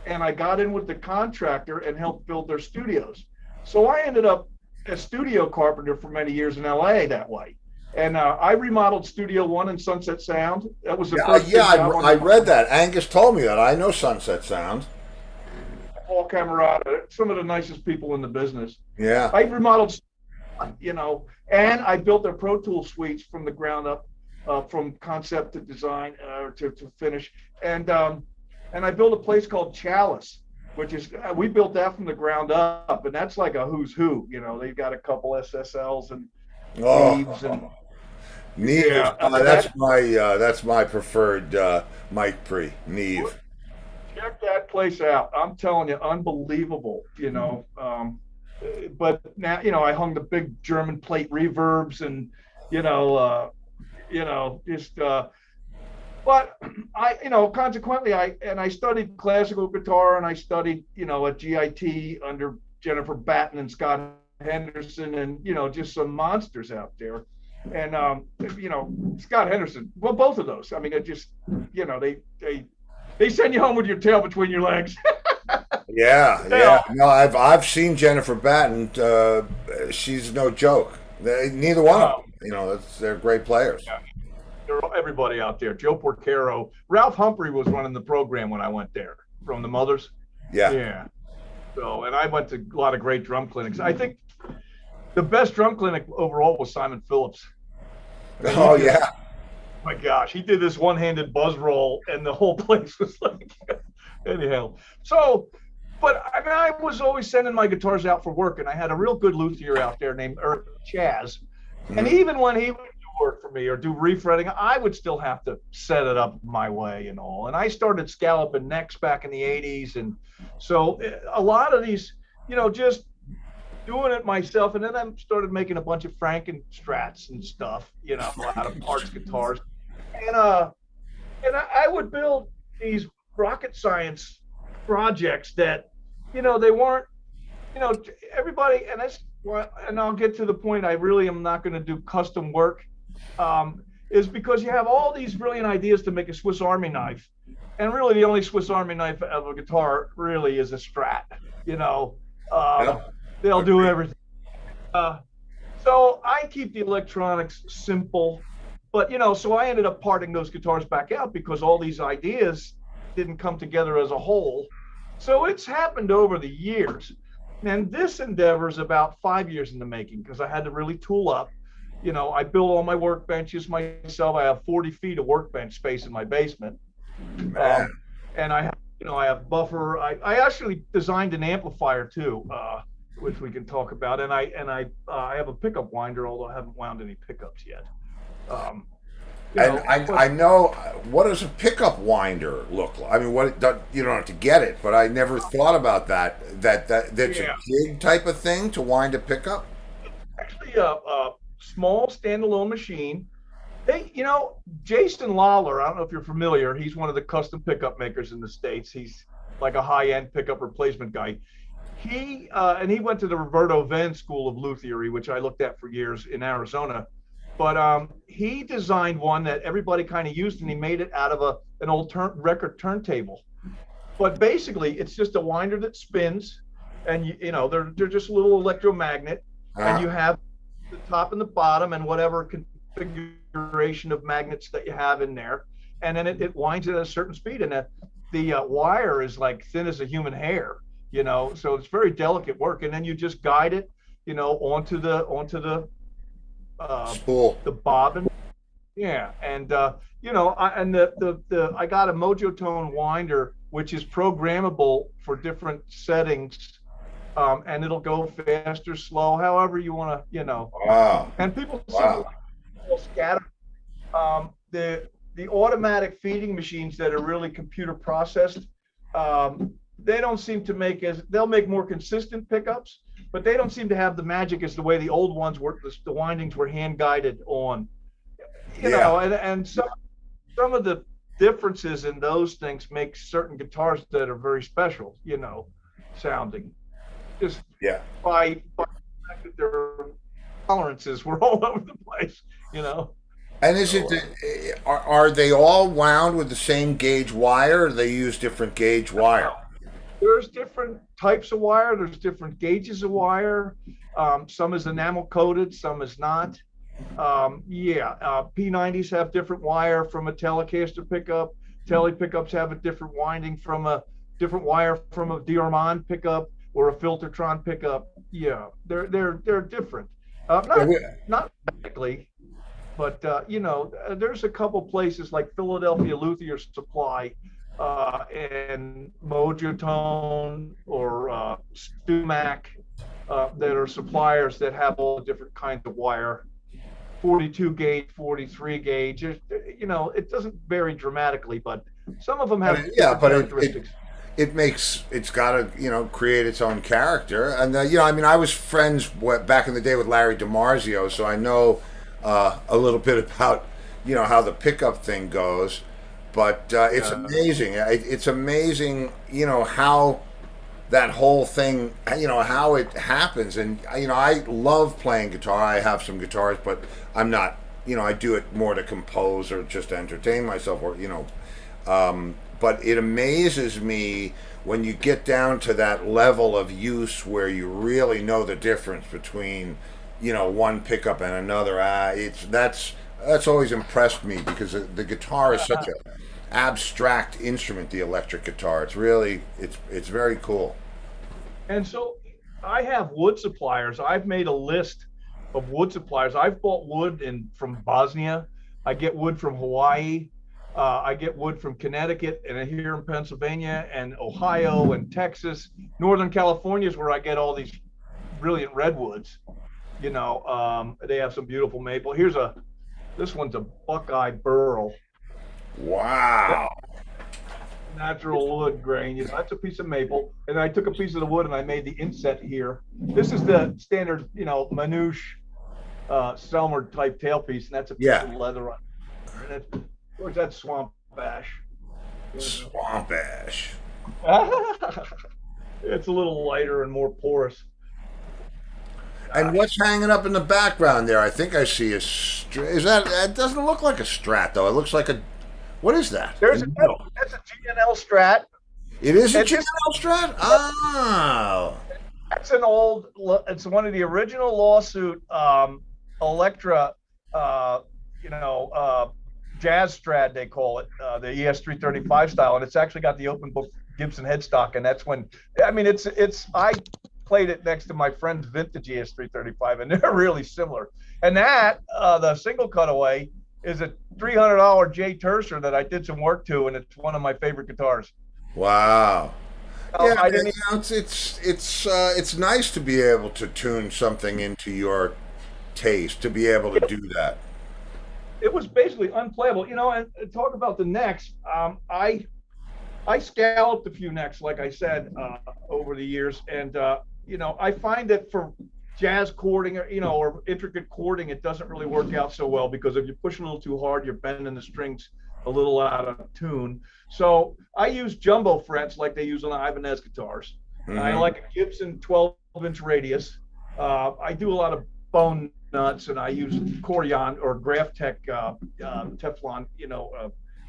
And I got in with the contractor and helped build their studios. So I ended up a studio carpenter for many years in LA that way. And I remodeled Studio One in Sunset Sound. That was the first. Yeah, I read that. Angus told me that. I know Sunset Sound. Paul Camerata, some of the nicest people in the business. Yeah. I remodeled, and I built their Pro Tool suites from the ground up, from concept to design to finish. And I built a place called Chalice, which is, we built that from the ground up, and that's like a who's who. They've got a couple SSLs and Neves and. Neve, Yeah, that's my preferred mic pre, Neve. Check that place out. I'm telling you, unbelievable, but now, I hung the big German plate reverbs and, but consequently, I studied classical guitar, and I studied, at GIT under Jennifer Batten and Scott Henderson, and, just some monsters out there. And, Scott Henderson, well, both of those, I mean, it just, they send you home with your tail between your legs. Yeah. No, I've seen Jennifer Batten. She's no joke. Neither one of them. They're great players. Yeah. Everybody out there. Joe Porcaro. Ralph Humphrey was running the program when I went there from the Mothers. Yeah. So, and I went to a lot of great drum clinics. I think the best drum clinic overall was Simon Phillips. Yeah. My gosh, he did this one-handed buzz roll, and the whole place was like, anyhow. So, but I was always sending my guitars out for work, and I had a real good luthier out there named Eric Chaz. Mm-hmm. And even when he would do work for me or do refretting, I would still have to set it up my way and all. And I started scalloping necks back in the 80s. And so a lot of these, just doing it myself. And then I started making a bunch of Frankenstrats and stuff, out of parts guitars. And I would build these rocket science projects that, they weren't, everybody, and I'll get to the point, I really am not going to do custom work, is because you have all these brilliant ideas to make a Swiss Army knife. And really the only Swiss Army knife of a guitar really is a Strat, They'll do everything. So I keep the electronics simple, but, so I ended up parting those guitars back out because all these ideas didn't come together as a whole. So it's happened over the years. And this endeavor is about 5 years in the making because I had to really tool up. I built all my workbenches myself. I have 40 feet of workbench space in my basement. Man. And I have buffer. I actually designed an amplifier too, which we can talk about. And I have a pickup winder, although I haven't wound any pickups yet. I know, what does a pickup winder look like? I mean, you don't have to get it, but I never thought about that. That's Yeah. a gig type of thing to wind a pickup. Actually a small standalone machine. Jason Lawler, I don't know if you're familiar. He's one of the custom pickup makers in the States. He's like a high-end pickup replacement guy. He went to the Roberto Venn School of Luthiery, which I looked at for years in Arizona. But he designed one that everybody kind of used, and he made it out of an old record turntable. But basically, it's just a winder that spins, and they're just a little electromagnet, and you have the top and the bottom and whatever configuration of magnets that you have in there, and then it winds at a certain speed, and the wire is like thin as a human hair, so it's very delicate work, and then you just guide it, onto the Spool. the bobbin. Yeah, and I got a Mojo Tone winder which is programmable for different settings, and it'll go faster, slow, however you want to, Wow. And people Wow. scatter. The automatic feeding machines that are really computer processed, they don't seem to they'll make more consistent pickups, but they don't seem to have the magic as the way the old ones were. The windings were hand guided on, and some of the differences in those things make certain guitars that are very special, sounding. Just by the fact that their tolerances were all over the place, And are they all wound with the same gauge wire, or do they use different gauge wire? There's different types of wire. There's different gauges of wire. Some is enamel coated, some is not. P90s have different wire from a Telecaster pickup. Tele pickups have a different winding from a different wire from a Diormond pickup or a Filtertron pickup. Yeah, they're different. Not technically, but there's a couple places like Philadelphia Luthier Supply and Mojo Tone or Stumac that are suppliers that have all different kinds of wire. 42 gauge, 43 gauge. It doesn't vary dramatically, but some of them have characteristics. It's got to create its own character, and I was friends back in the day with Larry DiMarzio, so I know a little bit about how the pickup thing goes. But it's amazing. It's amazing, how that whole thing, how it happens. And I love playing guitar. I have some guitars, but I'm not. I do it more to compose or just to entertain myself, or But it amazes me when you get down to that level of use where you really know the difference between, one pickup and another. That's always impressed me because the guitar is such an abstract instrument. The electric guitar, it's very cool. And so I have wood suppliers. I've made a list of wood suppliers. I've bought wood from Bosnia. I get wood from Hawaii. I get wood from Connecticut and here in Pennsylvania and Ohio and Texas. Northern California is where I get all these brilliant redwoods. They have some beautiful maple. This one's a Buckeye burl. Wow. Natural wood grain. That's a piece of maple. And I took a piece of the wood and I made the inset here. This is the standard, manouche Selmer type tailpiece, and that's a piece of leather on it. And of course, that's swamp ash. Swamp ash. It's a little lighter and more porous. And what's hanging up in the background there? I think I see a it doesn't look like a Strat though. It looks like what is that? That's a GNL Strat. It is a GNL Strat? Oh. It's it's one of the original lawsuit Electra, jazz Strat, they call it, the ES335 style, and it's actually got the open book Gibson headstock, and that's when, I played it next to my friend's vintage ES335, and they're really similar. And that, the single cutaway, is a $300 J Tercer that I did some work to, and it's one of my favorite guitars. Wow. Yeah, I didn't. it's nice to be able to tune something into your taste, to be able to do that. It was basically unplayable, and talk about the necks. I scalloped a few necks, like I said, over the years, and I find that for jazz chording, or intricate chording, it doesn't really work out so well, because if you push a little too hard, you're bending the strings a little out of tune. So I use jumbo frets like they use on the Ibanez guitars. I like a Gibson 12-inch radius. I do a lot of bone nuts, and I use Corian or Graphtec Teflon,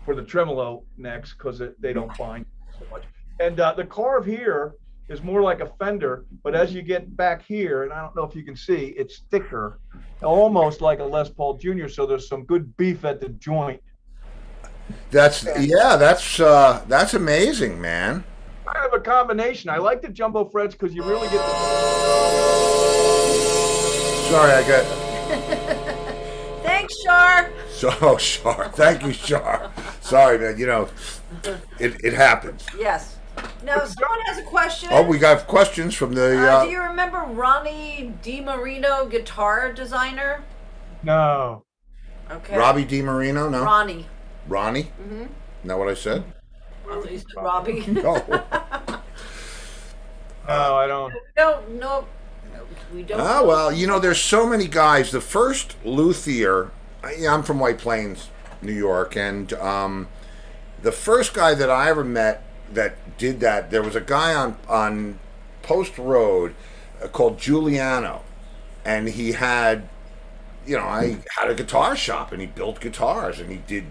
for the tremolo necks, because they don't bind so much. And the carve here is more like a Fender, but as you get back here, and I don't know if you can see, it's thicker, almost like a Les Paul Jr., so there's some good beef at the joint. That's amazing, man. Kind of a combination. I like the jumbo frets because you really get the... Sorry, I got. Thanks, Shar. So, Shar. Thank you, Shar. Sorry, man. It happens. Yes. Now, someone has a question. Oh, we got questions from the. Do you remember Ronnie DiMarino, guitar designer? No. Okay. Robbie DiMarino? No. Ronnie. Ronnie? Mm-hmm. Isn't that what I said? I thought you said Robbie. No. No, I don't. No, we don't. Ah, well, there's so many guys. The first luthier, I'm from White Plains, New York, and the first guy that I ever met that did that, there was a guy on Post Road called Giuliano, and he had, I had a guitar shop, and he built guitars, and he did.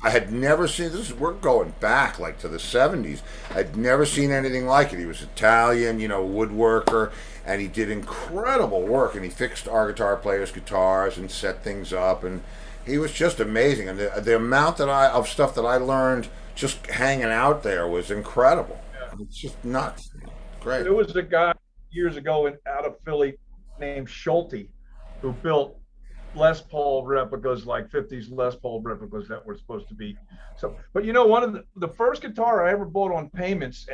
I had never seen this. We're going back like to the '70s. I'd never seen anything like it. He was Italian, woodworker, and he did incredible work. And he fixed our guitar players' guitars and set things up, and he was just amazing. And the amount of stuff that I learned just hanging out there was incredible. Yeah. It's just nuts. Great. There was a guy years ago out of Philly named Schulte who built Les Paul replicas, like 50s Les Paul replicas that were supposed to be so. But one of the first guitar I ever bought on payments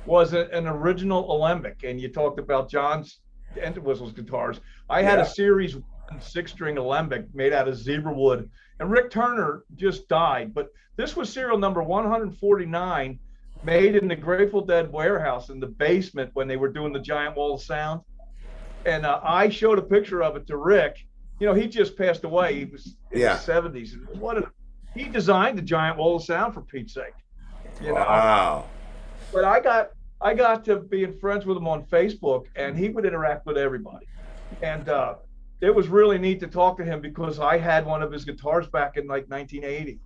was an original Alembic. And you talked about John's Entwistle's guitars. I had a Series 1 6-string Alembic made out of zebra wood, and Rick Turner just died. But this was serial number 149, made in the Grateful Dead warehouse in the basement when they were doing the Giant Wall of Sound. And I showed a picture of it to Rick. He just passed away. He was in the 70s. He designed the Giant Wall of Sound, for Pete's sake. Wow. But I got to being friends with him on Facebook, and he would interact with everybody. And it was really neat to talk to him, because I had one of his guitars back in like 1980,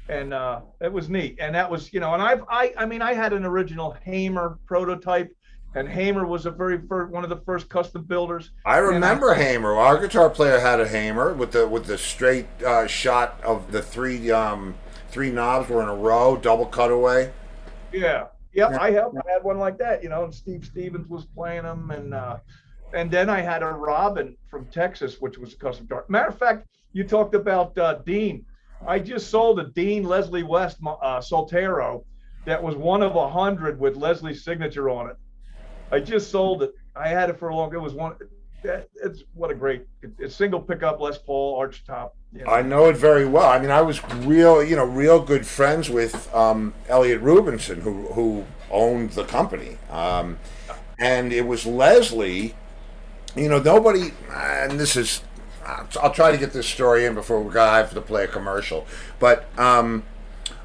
and it was neat. And that was, and I had an original Hamer prototype. And Hamer was one of the first custom builders. I remember Hamer. Our guitar player had a Hamer with the straight shot of the three knobs were in a row, double cutaway. Yeah. I had one like that, and Steve Stevens was playing them, and then I had a Robin from Texas, which was a custom guitar. Matter of fact, you talked about Dean. I just sold a Dean Leslie West Soltero that was one of 100 with Leslie's signature on it. I just sold it. I had it for a long. It was one. It's what a great. It's single pickup Les Paul arch top. I know it very well. I mean, I was real good friends with Elliot Rubinson, who owned the company, and it was Leslie. Nobody. And this is. I'll try to get this story in before I have to play a commercial, but.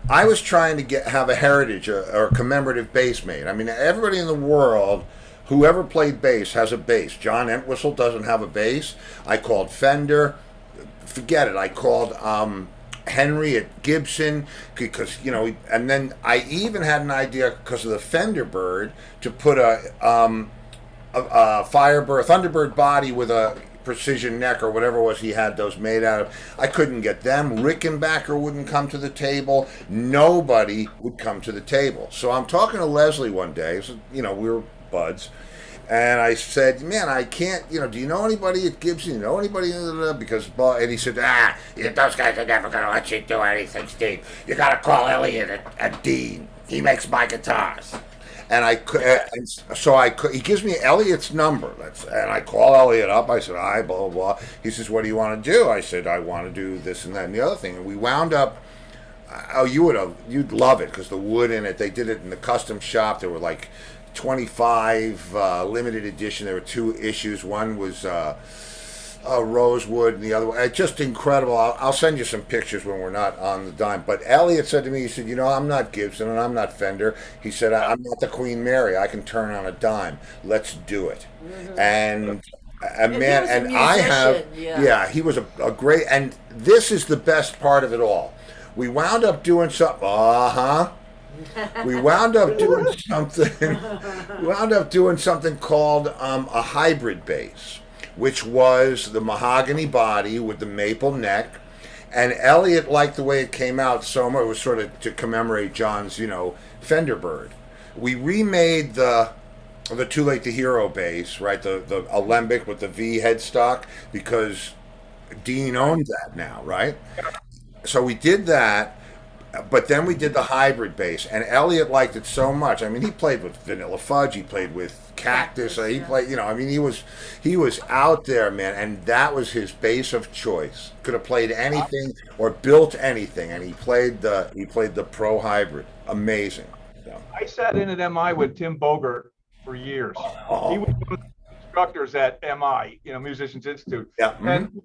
I was trying to have a heritage or commemorative bass made. I mean, everybody in the world, whoever played bass, has a bass. John Entwistle doesn't have a bass. I called Fender. Forget it. I called Henry at Gibson because, and then I even had an idea because of the Fender Bird to put a Thunderbird body with a precision neck or whatever it was he had those made out of. I couldn't get them. Rickenbacker wouldn't come to the table. Nobody would come to the table. So I'm talking to Leslie one day. So, we were buds. And I said, man, I can't, do you know anybody at Gibson? You know anybody? Because, and he said, those guys are never going to let you do anything, Steve. You got to call Elliot at Dean. He makes my guitars. And he gives me Elliot's number. And I call Elliot up. I said, hi, blah, blah, blah. He says, what do you want to do? I said, I want to do this and that and the other thing. And we wound up, you'd love it because the wood in it, they did it in the custom shop. There were like 25 limited edition. There were 2 issues. One was rosewood, and the other one just incredible. I'll send you some pictures when we're not on the dime. But Elliot said to me, he said, I'm not Gibson and I'm not Fender. He said, I'm not the Queen Mary. I can turn on a dime. Let's do it. Mm-hmm. And I have, he was a great. And this is the best part of it all. We wound up doing something. We wound up doing something. Called a hybrid bass, which was the mahogany body with the maple neck. And Elliot liked the way it came out so much. It was sort of to commemorate John's, Fender Bird. We remade the Too Late to Hero bass, right? The alembic with the V headstock, because Dean owned that now, right? So we did that. But then we did the hybrid bass, and Elliot liked it so much. I mean, he played with Vanilla Fudge, he played with Cactus, he played, he was out there, man, and that was his bass of choice. Could have played anything or built anything, and he played the Pro Hybrid. Amazing. So. I sat in at MI with Tim Bogert for years. Oh. He was one of the instructors at MI, Musicians Institute. Yeah. Mm-hmm. And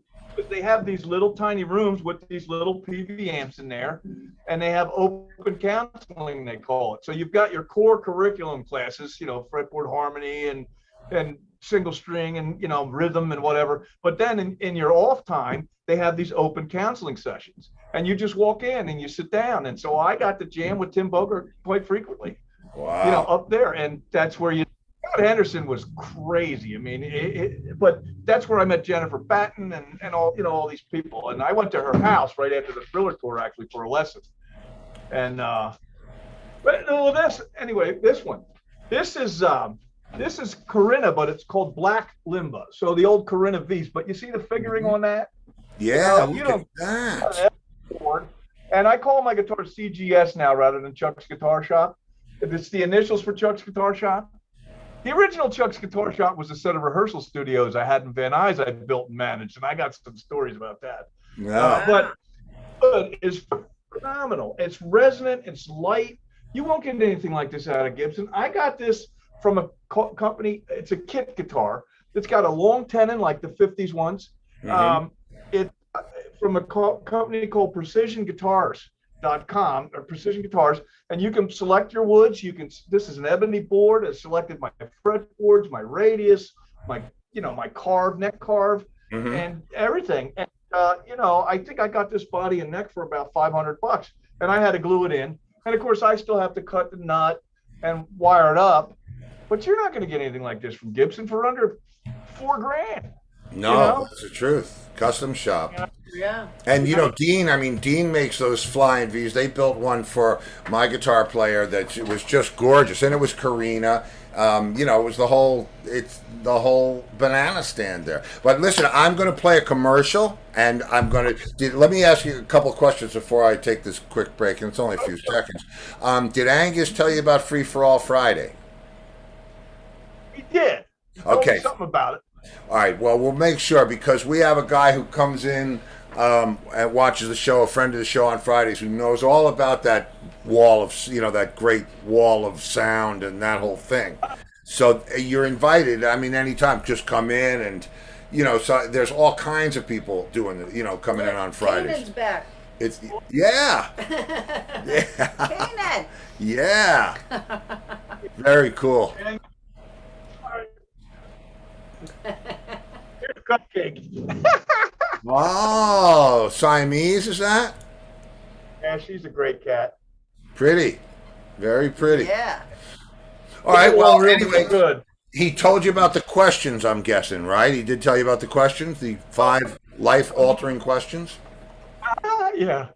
they have these little tiny rooms with these little PV amps in there, and they have open counseling, they call it. So you've got your core curriculum classes, fretboard harmony and single string and, rhythm and whatever. But then in your off time, they have these open counseling sessions, and you just walk in and you sit down. And so I got to jam with Tim Bogert quite frequently, up there. And that's where Scott Henderson was crazy. I mean, but that's where I met Jennifer Batten and all these people. And I went to her house right after the Thriller tour, actually, for a lesson. And this is Corinna, but it's called Black Limba. So the old Corinna V's. But you see the figuring on that? Yeah, look at that. And I call my guitar CGS now rather than Chuck's Guitar Shop. It's the initials for Chuck's Guitar Shop. The original Chuck's Guitar Shop was a set of rehearsal studios I had in Van Nuys I built and managed, and I got some stories about that. Yeah. But it's phenomenal. It's resonant. It's light. You won't get anything like this out of Gibson. I got this from a company. It's a kit guitar. It's got a long tenon like the 50s ones. Mm-hmm. It's from a company called PrecisionGuitars.com or Precision Guitars, and you can select your woods. This is an ebony board. It selected my fretboards, my radius, my carve, neck carve, mm-hmm. and everything. And I think I got this body and neck for about $500, and I had to glue it in. And of course, I still have to cut the nut and wire it up. But you're not going to get anything like this from Gibson for under $4,000. No, that's the truth. Custom shop. Yeah. And Dean makes those flying V's. They built one for my guitar player that it was just gorgeous, and it was Carina. It was the whole banana stand there. But listen, I'm going to play a commercial, and let me ask you a couple of questions before I take this quick break, and it's only a few seconds. Did Angus tell you about Free for All Friday? He did. He told me something about it. All right, well, we'll make sure, because we have a guy who comes in and watches the show, a friend of the show on Fridays, who knows all about that wall of, that great wall of sound and that whole thing. So you're invited. I mean, anytime, just come in and, so there's all kinds of people doing it, coming in on Fridays. Kanan's back. It's, yeah. Yeah. Kanan. Yeah. Very cool. Here's a cupcake. Oh, Siamese, is that? Yeah, she's a great cat. Pretty. Very pretty. Yeah. All right, well, Really anyway, good. he told you about the questions, I'm guessing, right? He did tell you about the questions, the 5 life-altering questions? Yeah.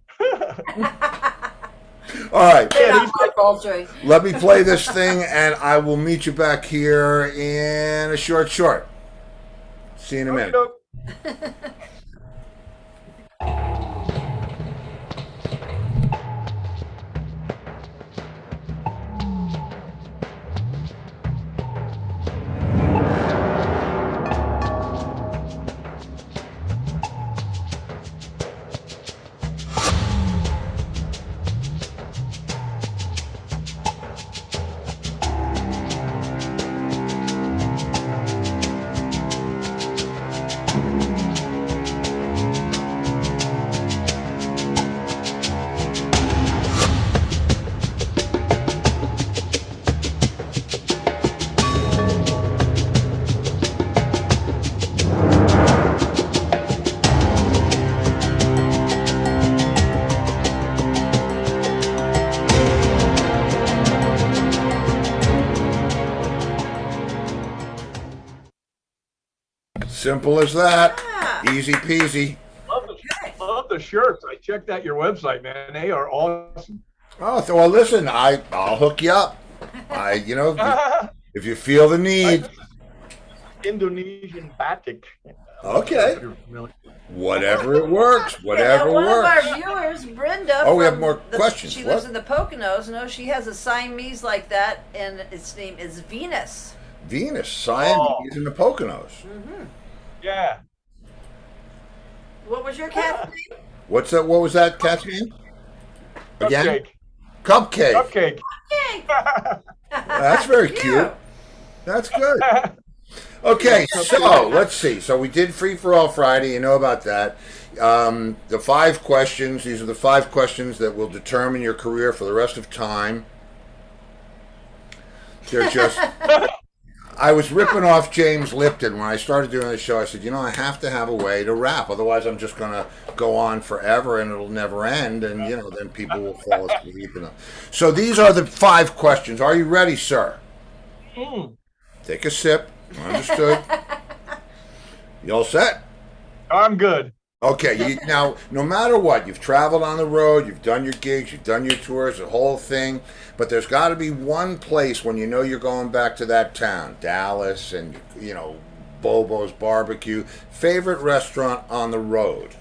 All right. Yeah, he's like, poultry. Let me play this thing, and I will meet you back here in a short. See you in a minute. Okey-doke. Simple as that. Yeah. Easy peasy. Love the shirts. I checked out your website, man. They are awesome. Oh, well, listen, I'll hook you up. If you feel the need. Indonesian batik. Okay. Whatever it works. Whatever One works. of our viewers, Brenda. Oh, we have from more questions. She What? lives in the Poconos. No, she has a Siamese like that, and its name is Venus. Venus, Siamese in the Poconos. Yeah. What was your cat's name? What was that cat's name? Again? Cupcake. Cupcake. Cupcake. That's very cute. That's good. Okay, so let's see. So we did Free for All Friday. You know about that. The 5 questions. These are the 5 questions that will determine your career for the rest of time. They're just. I was ripping off James Lipton when I started doing the show. I said, I have to have a way to rap. Otherwise, I'm just going to go on forever and it'll never end. And, then people will fall asleep. So these are the 5 questions. Are you ready, sir? Take a sip. Understood. You all set? I'm good. Okay. Now, no matter what, you've traveled on the road, you've done your gigs, you've done your tours, the whole thing. But there's got to be one place when you know you're going back to that town, Dallas, and Bobo's Barbecue. Favorite restaurant on the road?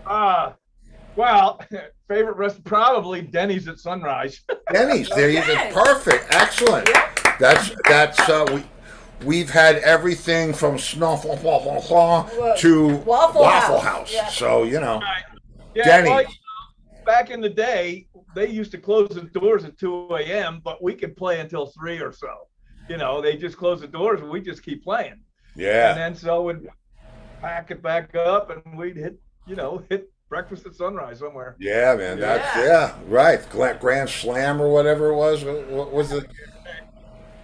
Well, favorite restaurant probably Denny's at Sunrise. Denny's. There you go. Perfect. Excellent. That's we've had everything from Snuffle to Waffle House. Yeah. So Yeah, Denny's. well, back in the day, they used to close the doors at 2 a.m., but we could play until 3 or so. They just close the doors and we just keep playing. Yeah. And then so we'd pack it back up and we'd hit breakfast at Sunrise somewhere. Yeah, man. That's right. Grand Slam or whatever it was. What was it?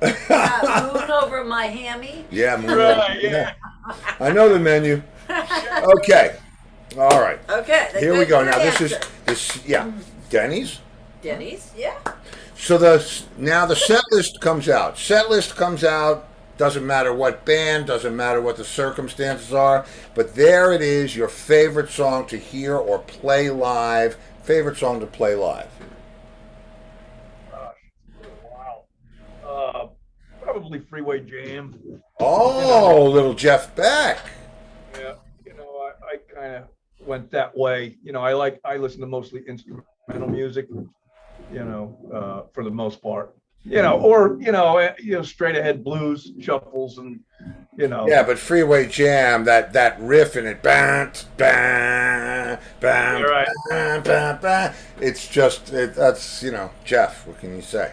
Moon over my hammy. Yeah, Right, yeah. I know the menu. Okay. All right. Okay. Here we go. Now answer. Denny's. Denny's. Yeah. So now the set list comes out. Set list comes out. Doesn't matter what band, doesn't matter what the circumstances are, but there it is, your favorite song to hear or play live. Favorite song to play live. Wow. Probably Freeway Jam. Oh, little Jeff Beck. Yeah, I kind of went that way. I listen to mostly instrumental music, for the most part. Or straight ahead blues shuffles and Yeah, but Freeway Jam, that riff in it, bam, bam, bam, You're right. bam, bam, bam. It's just that's Jeff. What can you say?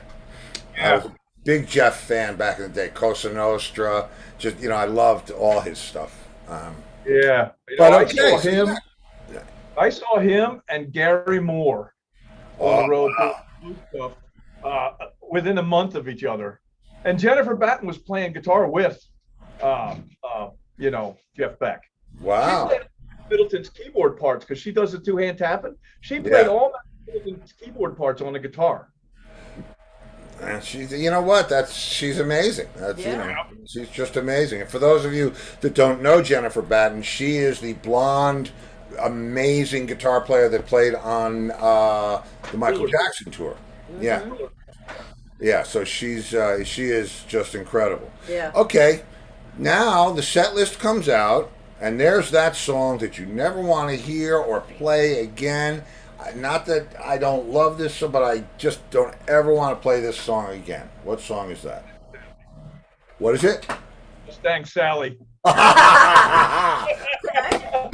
I was a big Jeff fan back in the day. Cosa Nostra, just I loved all his stuff. Yeah, But I okay, saw him. I saw him and Gary Moore on the road doing blues stuff within a month of each other, and Jennifer Batten was playing guitar with, Jeff Beck. Wow. She played Middleton's keyboard parts because she does the 2-hand tapping. She played all Middleton's keyboard parts on the guitar. And she's, she's amazing. She's just amazing. And for those of you that don't know Jennifer Batten, she is the blonde, amazing guitar player that played on the Michael Jackson tour. Yeah. Yeah, so she is just incredible. Yeah. Okay, now the set list comes out, and there's that song that you never want to hear or play again. Not that I don't love this song, but I just don't ever want to play this song again. What song is that? What is it? Mustang Sally.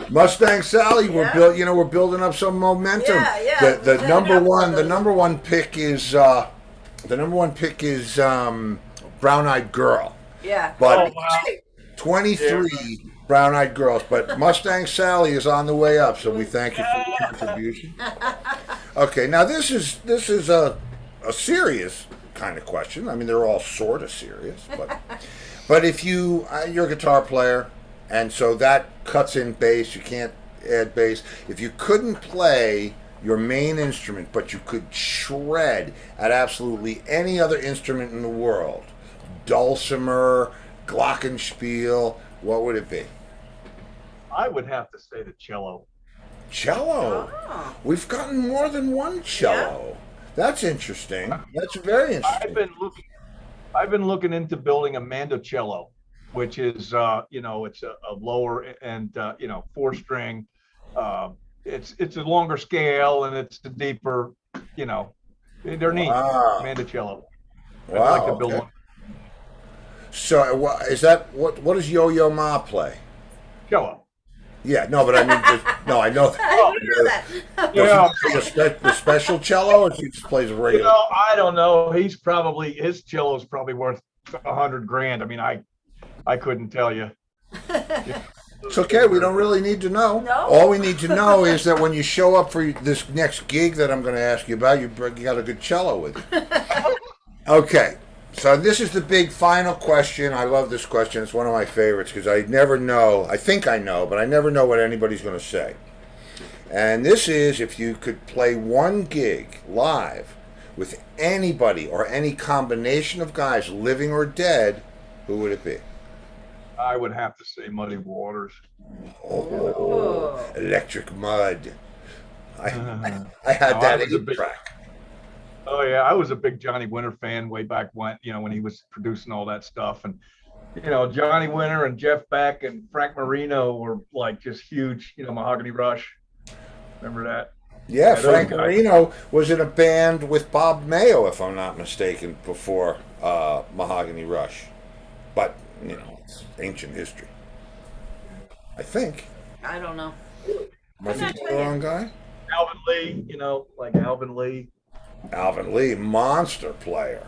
Mustang Sally. We're Yeah. we're building up some momentum. Yeah, yeah. The Yeah, number yeah. one the number one pick is Brown Eyed Girl. Yeah. But Oh, wow. 23 brown-eyed girls, but Mustang Sally is on the way up, so we thank you for your contribution. Okay, now this is a serious kind of question. I mean, they're all sort of serious, but if you're a guitar player, and so that cuts in bass, you can't add bass. If you couldn't play your main instrument, but you could shred at absolutely any other instrument in the world, dulcimer, glockenspiel, what would it be? I would have to say the cello. Cello. Oh. We've gotten more than one cello. That's interesting. That's very interesting. I've been looking into building a mandocello, which is it's a lower and 4-string. It's a longer scale and it's a deeper, they're neat. Wow. Mandocello. I'd Wow, like to build okay. one. So is that what does Yo-Yo Ma play? Cello. Yeah, no, but I mean, no, I know that. I didn't know that. Yeah. The special cello, or she just plays a regular? I don't know. His cello is probably worth $100,000. I mean, I couldn't tell you. It's okay. We don't really need to know. No. All we need to know is that when you show up for this next gig that I'm going to ask you about, you got a good cello with you. Okay. So this is the big final question. I love this question. It's one of my favorites because I never know. I think I know, but I never know what anybody's going to say. And this is if you could play one gig live with anybody or any combination of guys, living or dead, who would it be? I would have to say Muddy Waters. Oh, Electric Mud. I had No, that I was a 8 big- track. Oh yeah, I was a big Johnny Winter fan way back when, when he was producing all that stuff, and Johnny Winter and Jeff Beck and Frank Marino were like just huge, Mahogany Rush. Remember that? Yeah, those Frank guys. Marino was in a band with Bob Mayo, if I'm not mistaken, before Mahogany Rush. But, it's ancient history. I think. I don't know. Am I thinking the wrong guy? Alvin Lee, like Alvin Lee. Alvin Lee, monster player.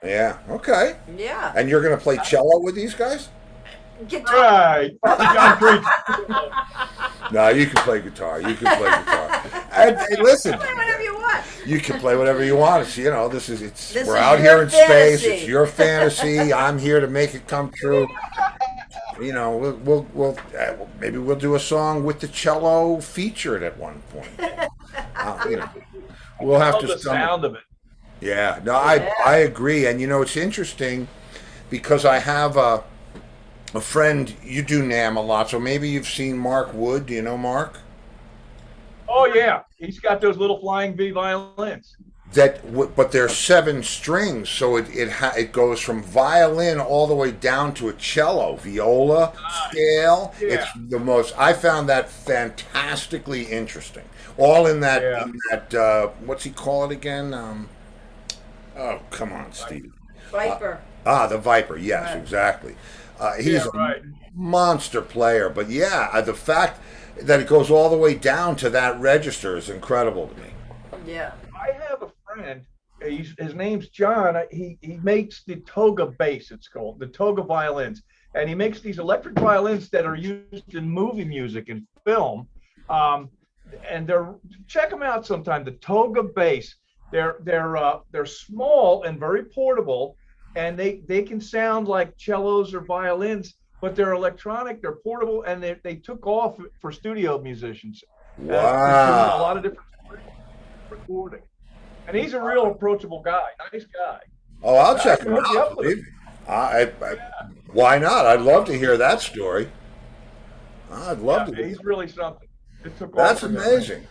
Yeah, okay. Yeah. And you're going to play cello with these guys? Guitar. Right. John Creek. No, you can play guitar. You can play guitar. And hey, listen, Play whatever you want. you can play whatever you want. It's, This we're is out your here in space. fantasy. It's your fantasy. I'm here to make it come true. Maybe we'll do a song with the cello featured at one point. We'll have Love to the sound of it. Yeah, no, I agree, and it's interesting because I have a friend. You do NAMM a lot, so maybe you've seen Mark Wood. Do you know Mark? Oh yeah, he's got those little flying V violins. But there's 7 strings, so it goes from violin all the way down to a cello, viola scale. Yeah. It's the most. I found that fantastically interesting. All in that. Yeah. In that what's he call it again? Oh, come on, Steve. Viper. The Viper. Yes, Right. exactly. He's Yeah, right. a monster player, but the fact that it goes all the way down to that register is incredible to me. Yeah. I have a friend. His name's John. He makes the toga bass. It's called the toga violins, and he makes these electric violins that are used in movie music and film. And check them out sometime. The toga bass. They're small and very portable, and they can sound like cellos or violins, but they're electronic. They're portable, and they took off for studio musicians. Doing a Wow. lot of different recording. And he's a real approachable guy, nice guy. Oh, I'll check him hook you out. up with Believe me. Why not? I'd love to hear that story. I'd love to. He's really something. It took That's off for him. amazing.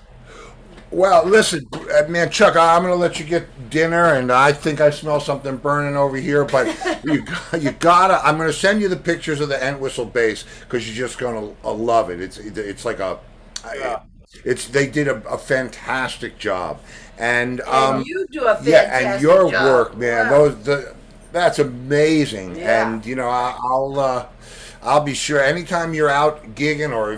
Well, listen, man, Chuck, I'm going to let you get dinner, and I think I smell something burning over here. But you gotta. I'm going to send you the pictures of the Entwistle base because you're just going to love it. It's like a. Yeah. It's they did a fantastic job, and And you do a fantastic yeah, and your job. work, man. Wow. That's amazing. Yeah. And I'll be sure anytime you're out gigging, or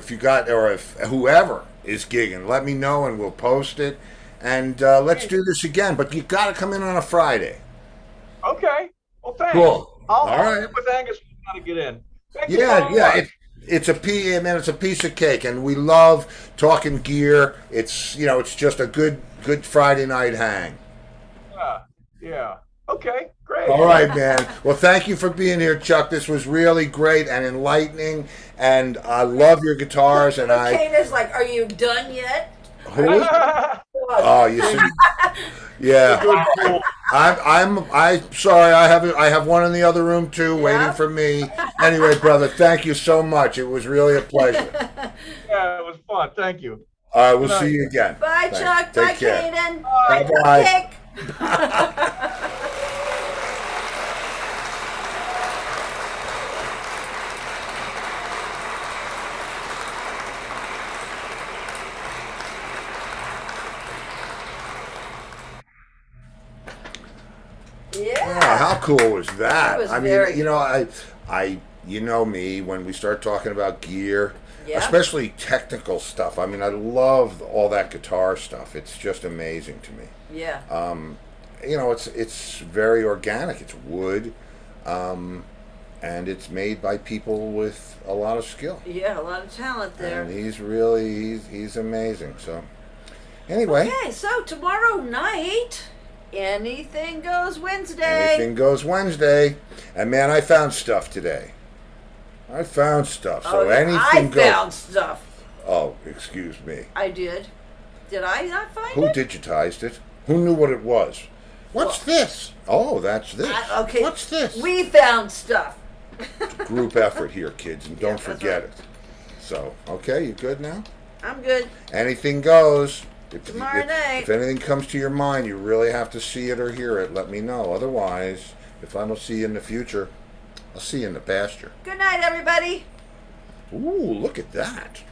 if whoever is gigging, let me know and we'll post it. And let's do this again. But you got to come in on a Friday. Okay. Well, thanks. Cool. I'll All right. with Angus how to get in. Thank you Yeah, so yeah. much. It's a piece of cake, and we love talking gear. It's just a good Friday night hang. Yeah. Yeah. Okay. Great. All right, man. Well, thank you for being here, Chuck. This was really great and enlightening, and I love your guitars. And Kana's like, are you done yet? who? Oh, you see, yeah. Good fool. I'm sorry. I have one in the other room too, waiting for me. Anyway, brother, thank you so much. It was really a pleasure. Yeah, it was fun. Thank you. All right, we'll see you again. Bye, Thanks. Chuck. Take Bye, care. Kanan. Bye-bye. Cupcake. Yeah, how cool was that? That was I mean, very you know me, when we start talking about gear, Yeah. especially technical stuff. I mean, I love all that guitar stuff. It's just amazing to me. Yeah. It's very organic. It's wood, and it's made by people with a lot of skill. Yeah, a lot of talent there. And he's amazing. So, anyway, Okay, so tomorrow night, Anything Goes Wednesday. anything goes Wednesday. And man, I found stuff today. I found stuff. So Oh, yeah, anything I goes. found stuff. Oh, excuse me. I did. Did I not find Who it? digitized it? Who knew what it was? What's this? Oh, that's this. Okay. What's this? We found stuff. Group effort here, kids, and don't that's forget right. it. So, okay, you good now? I'm good. Anything goes. Tomorrow night. If anything comes to your mind, you really have to see it or hear it, let me know. Otherwise, if I don't see you in the future, I'll see you in the pasture. Good night, everybody. Ooh, look at that.